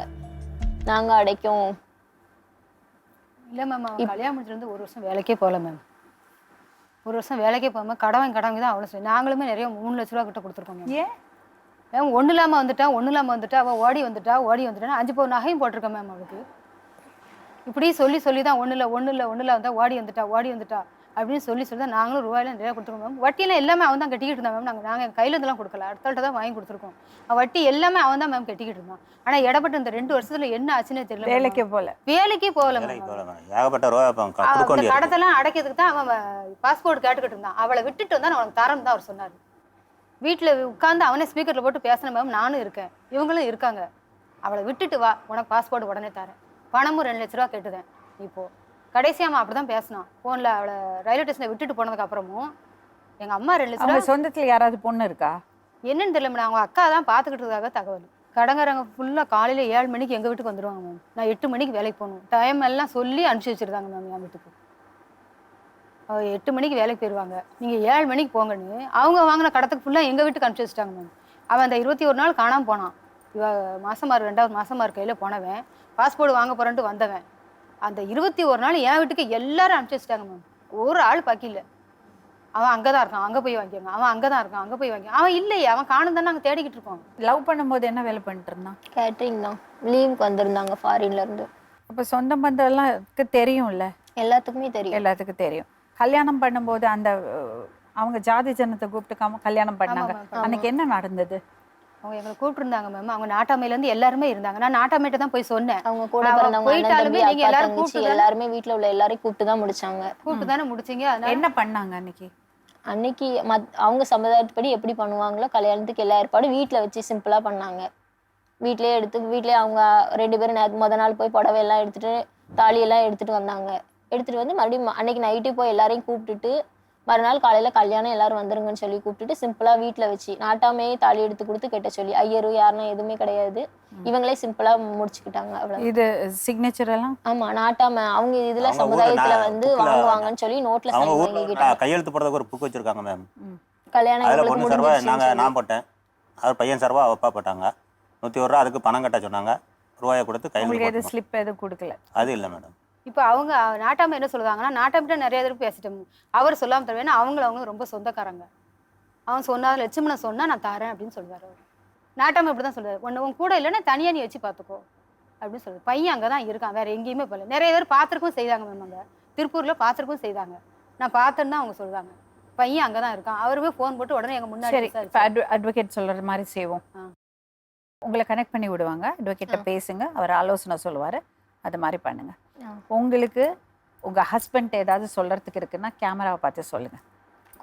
நாங்கள் அடைக்கும். இல்லை மேம், அவன் கல்யாணம் முடிச்சிருந்து 1 வருஷம் வேலைக்கே போகல மேம். 1 வருஷம் வேலைக்கே போகாமல் கடன் தான் அவ்வளோ சொல்லி நாங்களுமே நிறைய 3 லட்ச ரூபா கிட்ட கொடுத்துருக்கோம் மேம். ஏன் மேம் ஒன்றும் இல்லாமல் வந்துட்டா அவள் ஓடி வந்துட்டா 5 பவுன் நகையும் போட்டிருக்கேன் மேம் அவளுக்கு. இப்படி சொல்லி தான் ஒன்றும் இல்லை வந்தா ஓடி வந்துட்டா அப்படின்னு சொல்லி தான் நாங்களும் ரூபாயெல்லாம் நிறையா கொடுத்துருக்கோம் மேம். வட்டியெல்லாம் எல்லாமே அவன் தான் கட்டிக்கிட்டு இருந்தான் மேம். நாங்கள் எங்கள் கையில் இருந்தெல்லாம் கொடுக்கல, அடுத்தள்கிட்ட தான் வாங்கி கொடுத்துருக்கோம். வட்டி எல்லாமே அவன் தான் மேம் கட்டிக்கிட்டு இருந்தான். ஆனால் இடப்பட்ட இந்த 2 வருஷத்துல என்ன ஆச்சுன்னே தெரியல. வேலைக்கே போகல வேலைக்கு போகல மேடம். ஏகப்பட்ட ரூபா கொடுக்க அந்த வேண்டியது. கடத்தெல்லாம் அடைக்கிறதுக்கு தான் அவன் பாஸ்போர்ட் கேட்டுக்கிட்டு இருந்தான். அவளை விட்டுட்டு வந்தா அவனுக்கு தரம் தான் அவர் சொன்னார். வீட்டில் உட்காந்து அவனே ஸ்பீக்கரில் போட்டு பேசின மேம். நானும் இருக்கேன், இவங்களும் இருக்காங்க. அவளை விட்டுட்டு வா, உனக்கு பாஸ்போர்ட் உடனே தரேன். பணமும் 2 லட்ச ரூபா கேட்டுதேன். இப்போ கடைசியாக அப்படி தான் பேசினான் ஃபோனில். அவளை ரயில்வே ஸ்டேஷனில் விட்டுட்டு போனதுக்கு அப்புறமும் எங்கள் அம்மா 2 லட்ச ரூபா. சொந்தத்தில் யாராவது பொண்ணு இருக்கா? என்னன்னு தெரியல மேடம். அவங்க அக்கா தான் பார்த்துக்கிட்டதுக்காக தகவல். கடங்காரங்க ஃபுல்லாக காலையில் 7 மணிக்கு எங்கள் வீட்டுக்கு வந்துடுவாங்க மேம். நான் 8 மணிக்கு வேலைக்கு போகணும். டைம் எல்லாம் சொல்லி அனுப்பிச்சி வச்சுருந்தாங்க மேம் என் வீட்டுக்கு. 8 மணிக்கு வேலைக்கு போயிடுவாங்க, நீங்கள் 7 மணிக்கு போங்கன்னு அவங்க வாங்கின கடத்துக்கு ஃபுல்லாக எங்கள் வீட்டுக்கு அனுப்பிச்சி வச்சுட்டாங்க மேம். அவன் அந்த 21 நாள் காணாமல் போனான். இவ மாசமார் 2வது மாசமார் கையில் போனவன், பாஸ்போர்ட் வாங்க போகிறேன்ட்டு வந்தவன். அந்த 21 நாள் என் வீட்டுக்கு எல்லாரும் அனுப்பிச்சி வச்சுட்டாங்க மேம். ஒரு ஆள் பாக்கி இல்லை. அவன் அங்கே தான் இருக்கான், அங்கே போய் வாங்கிக்கோங்க. அவன் அங்கே தான் இருக்கான், அங்கே போய் வாங்கி. அவன் இல்லையே, அவன் காணும் தானே நாங்கள் தேடிக்கிட்டு இருக்கோம். லவ் பண்ணும்போது என்ன வேலை பண்ணிட்டு இருந்தான்? கேட்ரிங் தான். லீவுக்கு வந்திருந்தாங்க ஃபாரின்லேருந்து. அப்போ சொந்த பந்தம் எல்லாம் தெரியும்ல? எல்லாத்துக்குமே தெரியும். எல்லாத்துக்கும் தெரியும். கல்யாணம் பண்ணும்போது அந்த அவங்க ஜாதி ஜனத்தை கூப்பிட்டு கல்யாணம் பண்ணாங்க. அன்னைக்கு என்ன நடந்தது? அவங்க எங்களை கூப்பிட்டுருந்தாங்க மேம். அவங்க நாட்டாமையிலேருந்து எல்லாருமே இருந்தாங்க. நான் நாட்டாமையிட்ட தான் போய் சொன்னேன். அவங்க கூட பிறந்தவங்க போயிட்டாலுமே நீங்க எல்லாரும் கூப்பிட்டு எல்லாருமே வீட்டில் உள்ள எல்லாரையும் கூப்பிட்டு தான் முடிச்சாங்க. கூப்பிட்டு தானே முடிச்சிங்க. என்ன பண்ணாங்க அன்னைக்கு அவங்க சமுதாயத்துப்படி எப்படி பண்ணுவாங்களோ கல்யாணத்துக்கு எல்லா ஏற்பாடும் வீட்டில் வச்சு சிம்பிளாக பண்ணாங்க. வீட்டிலே அவங்க 2 பேரும் முத நாள் போய் புடவை எல்லாம் எடுத்துட்டு தாலியெல்லாம் எடுத்துட்டு வந்தாங்க. எடுத்துட்டு வந்து மறுபடியும் அன்னைக்கு நைட்டே போய் எல்லாரையும் கூப்பிட்டுட்டு மறுநாள் காலையில் கல்யாணம் எல்லாரும் வந்துருங்கன்னு சொல்லி கூப்பிட்டுட்டு சிம்பிளாக வீட்டில் வச்சு நாட்டாமே தாலி எடுத்து கொடுத்து கெட்ட சொல்லி ஐயரு யாருன்னா எதுவுமே கிடையாது. இவங்களே சிம்பிளாக முடிச்சுக்கிட்டாங்க. அவ்வளோ. இது சிக்னேச்சர் எல்லாம் ஆமா நாட்டாம அவங்க இதுல சமுதாயத்துல வந்து வாங்குவாங்கன்னு சொல்லி நோட்ல சைன் வாங்கிக்கிட்டாங்க. கையெழுத்து போடுறதுக்கு ஒரு புக் வச்சிருக்காங்க மேம். கல்யாணம் அதில் பொண்ணு சார்பா நான் போட்டேன், அவர் பையன் சார்பா அப்பா போட்டாங்க. 101 ரூபா அதுக்கு பணம் கட்ட சொன்னாங்க. ரூபாயை கொடுத்து கையெழுத்து ஸ்லிப் எதுவும் கொடுக்கல. அது இல்லை மேடம். இப்போ அவங்க நாட்டாமை என்ன சொல்லுவாங்கன்னா, நாட்டாமிட்ட நிறைய தடவை பேசிட்டோம். அவர் சொல்லாமல் தருவேன். ஏன்னா அவங்க ரொம்ப சொந்தக்காரங்க. அவன் சொன்னார் லட்சுமணன் சொன்னா நான் தரேன் அப்படின்னு சொல்லுவார். அவர் நாட்டாமை இப்படி தான் சொல்லுவார். உன் கூட இல்லைன்னா தனியாக நீ வச்சு பார்த்துக்கோ அப்படின்னு சொல்லுவார். பையன் அங்கே தான் இருக்கான், வேற எங்கேயுமே போகல. நிறைய பேர் பார்த்துருக்கும் செய்தாங்க மேம். அங்கே திருப்பூரில் பார்த்துருக்கும் செய்தாங்க. நான் பார்த்தேன்னு தான் அவங்க சொல்லுவாங்க. பையன் அங்கே தான் இருக்கான். அவருமே ஃபோன் போட்டு உடனே எங்கள் முன்னாடி அட்வொகேட் சொல்கிற மாதிரி செய்வோம். உங்களை கனெக்ட் பண்ணி விடுவாங்க. அட்வொகேட்டை பேசுங்க, அவர் ஆலோசனை சொல்லுவார். அது மாதிரி பண்ணுங்க. உங்களுக்கு உங்கள் ஹஸ்பண்ட் ஏதாவது சொல்கிறதுக்கு இருக்குன்னா கேமராவை பார்த்து சொல்லுங்கள்.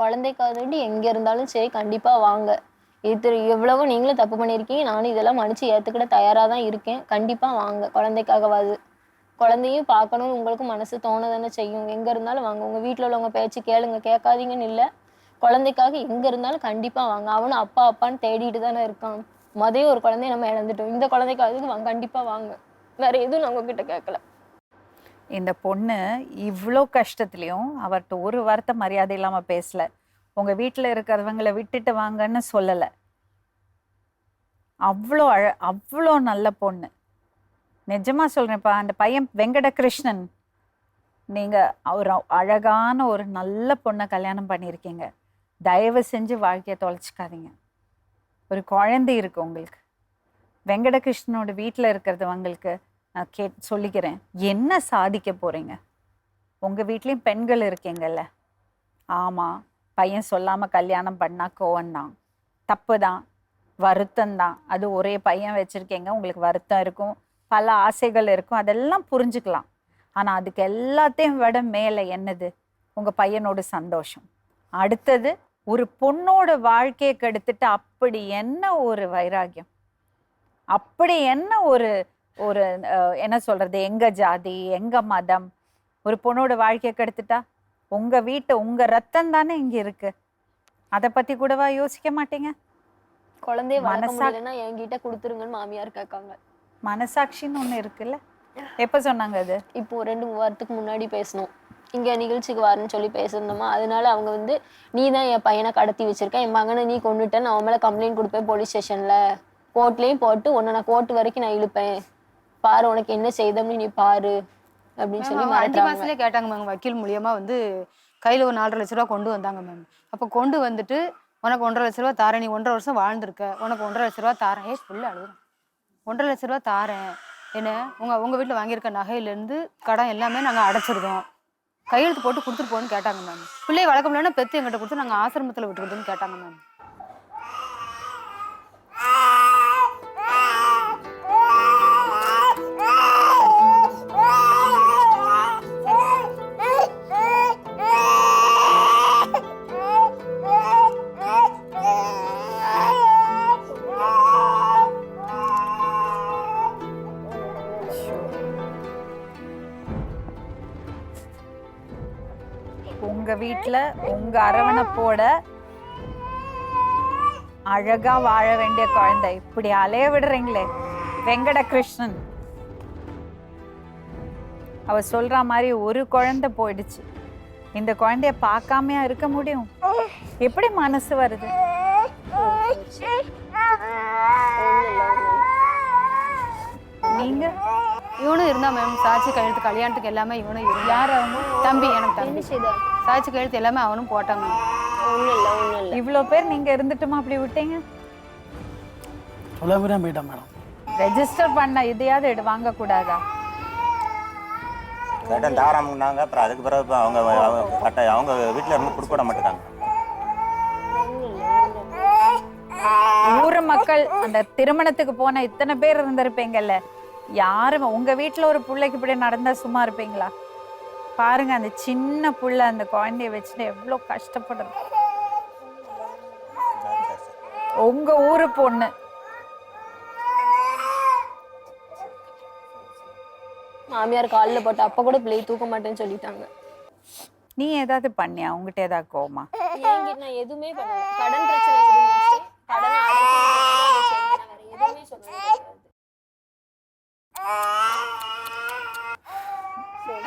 குழந்தைக்காக எங்கே இருந்தாலும் சரி கண்டிப்பாக வாங்க. இது எவ்வளவோ நீங்களும் தப்பு பண்ணியிருக்கீங்க, நானும் இதெல்லாம் மன்னிச்சு ஏற்றுக்கிட தயாராக தான் இருக்கேன். கண்டிப்பாக வாங்க. குழந்தைக்காகவாது குழந்தையும் பார்க்கணும்னு உங்களுக்கு மனசு தோணதானே செய்யும். எங்கே இருந்தாலும் வாங்க. உங்கள் வீட்டில் உள்ளவங்க பேச்சு கேளுங்க, கேட்காதீங்கன்னு இல்லை. குழந்தைக்காக எங்கே இருந்தாலும் கண்டிப்பாக வாங்க. அவனும் அப்பா அப்பான்னு தேடிட்டு தானே இருக்கான். ஒரு குழந்தைய நம்ம இழந்துட்டோம். இந்த குழந்தைக்காக வாங்க, கண்டிப்பாக வாங்க. வேற எதுவும் நான் உங்ககிட்ட கேட்கல. இந்த பொண்ணு இவ்வளோ கஷ்டத்துலையும் அவர்கிட்ட ஒரு வார்த்தை மரியாதை இல்லாமல் பேசல. உங்கள் வீட்டில் இருக்கிறவங்களை விட்டுட்டு வாங்கன்னு சொல்லலை. அவ்வளோ நல்ல பொண்ணு. நிஜமாக சொல்கிறேன்ப்பா. அந்த பையன் வெங்கடகிருஷ்ணன், நீங்கள் ஒரு அழகான ஒரு நல்ல பொண்ணை கல்யாணம் பண்ணியிருக்கீங்க. தயவு செஞ்சு வாழ்க்கையை தொலைச்சிக்காதீங்க. ஒரு குழந்தை இருக்கு உங்களுக்கு. வெங்கடகிருஷ்ணனோட வீட்டில் இருக்கிறவங்களுக்கு நான் சொல்லிக்கிறேன், என்ன சாதிக்க போகிறீங்க? உங்கள் வீட்லேயும் பெண்கள் இருக்கீங்கல்ல. ஆமாம், பையன் சொல்லாமல் கல்யாணம் பண்ணால் கோவம்தான், தப்பு தான், வருத்தம்தான். அது ஒரே பையன் வச்சுருக்கீங்க, உங்களுக்கு வருத்தம் இருக்கும், பல ஆசைகள் இருக்கும், அதெல்லாம் புரிஞ்சுக்கலாம். ஆனால் அதுக்கு எல்லாத்தையும் விட மேலே என்னது? உங்கள் பையனோட சந்தோஷம். அடுத்தது ஒரு பொண்ணோட வாழ்க்கையை கெடுத்துட்டு அப்படி என்ன ஒரு வைராக்கியம், அப்படி என்ன ஒரு ஒரு என்ன சொல்கிறது, எங்கள் ஜாதி எங்கள் மதம் ஒரு பொண்ணோட வாழ்க்கையை கெடுத்துட்டா? உங்கள் வீட்டை உங்கள் ரத்தம் தானே இங்கே இருக்குது. அதை பற்றி கூடவா யோசிக்க மாட்டீங்க? குழந்தைய மனசாட்சினா என்கிட்ட கொடுத்துருங்கன்னு மாமியார் கேட்காங்க. மனசாட்சின்னு ஒன்று இருக்குல்ல. எப்போ சொன்னாங்க அது? இப்போ 2-3 வாரத்துக்கு முன்னாடி பேசணும். இங்கே நிகழ்ச்சிக்கு வரேன்னு சொல்லி பேசியிருந்தோமா, அதனால அவங்க வந்து நீ தான் என் பையனை கடத்தி வச்சிருக்கேன், என் மகனை நீ கொண்டுட்டேன்னு அவன் மேலே கம்ப்ளைண்ட் கொடுப்பேன் போலீஸ் ஸ்டேஷனில். கோர்ட்லேயும் போட்டு உன்னை நான் கோர்ட்டு வரைக்கும் நான் இழுப்பேன், பாரு உனக்கு என்ன செய்தோம்னு நீ பாரு அப்படின்னு சொல்லி 5 மாசத்துலேயே கேட்டாங்க மேம். வக்கீல் மூலியமாக வந்து கையில் ஒரு 4.5 லட்ச ரூபா கொண்டு வந்தாங்க மேம். அப்போ கொண்டு வந்துட்டு உனக்கு 1.5 லட்ச ரூபா தாரேன், நீ 1.5 வருஷம் வாழ்ந்துருக்க, உனக்கு 1.5 லட்ச ரூபா தாரேன். புள்ள அழுகுறேன். 1.5 லட்ச ரூபா தாரேன், என்ன உங்கள் வீட்டில் வாங்கியிருக்க நகையிலேருந்து கடன் எல்லாமே நாங்கள் அடைச்சிருந்தோம், கையெழுத்து போட்டு கொடுத்துட்டு போன்னு கேட்டாங்க மேம். பிள்ளையை வளர்க்க முடியலன்னா பெற்று எங்கிட்ட கொடுத்து நாங்கள் ஆசிரமத்தில் விட்டுருதுன்னு கேட்டாங்க மேம். உங்க வீட்டுல உங்க அரவணைப்போட அழகா வாழ வேண்டிய குழந்தை இப்படி அலைய விடுறீங்களே. வெங்கடகிருஷ்ணன் அவ சொல்ற மாதிரி ஒரு குழந்தை போயிடுச்சு, இந்த குழந்தைய பார்க்காமையா இருக்க முடியும்? எப்படி மனசு வருது? நீங்க இவனும் இருந்தா மேம், சாட்சி கையெழுத்து கல்யாணத்துக்கு எல்லாமே இவனும் இருந்தா. யார் அவங்க? தம்பி, எனக்கு தம்பி. சாட்சி கையெழுத்து எல்லாமே அவனும் போட்டாங்க. இவ்வளோ பேர் நீங்க இருந்துட்டுமா அப்படி விட்டீங்க? சொல்லாமதான் போயிட்டான் மேடம். ரெஜிஸ்டர் பண்ண இதையாவது வாங்க கூடாதா? கேட்டேன் தாராமுன்னாங்க. அப்புறம் அதுக்கு பிறகு இப்போ அவங்க வீட்டில் இருந்து கொடுக்க விட மாட்டேங்காங்க. ஊர் மக்கள் அந்த திருமணத்துக்கு போன இத்தனை பேர் இருந்திருப்பீங்கல்ல, யாரும் உங்க வீட்டுல ஒரு பிள்ளைக்கு இப்படி நடந்தா சும்மா இருப்பீங்களா? பாருங்க, அந்த சின்ன புள்ள அந்த குழந்தைய வச்சுட்டு எவ்வளவு கஷ்டப்படுறது. உங்க ஊரு பொண்ணு மாமியார் காலில் போட்டு அப்ப கூட பிள்ளையை தூக்க மாட்டேன்னு சொல்லிட்டாங்க. நீ ஏதாவது பண்ணியா? உங்ககிட்ட ஏதாவது கோமா? என்கிட்ட நான் எதுவுமே பண்ணல. கடன் பிரச்சனை இருந்துச்சு, கடனை அடைக்க எதுவுமே சொல்ல.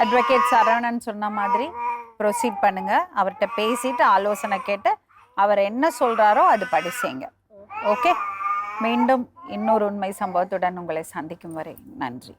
அட்வொகேட் சரவணன் சொன்ன மாதிரி ப்ரொசீட் பண்ணுங்க. அவர்கிட்ட பேசிட்டு ஆலோசனை கேட்டு அவர் என்ன சொல்றாரோ அது படி செய்யுங்க. ஓகே, மீண்டும் இன்னொரு உண்மை சம்பவத்துடன் உங்களை சந்திக்கும் வரை நன்றி.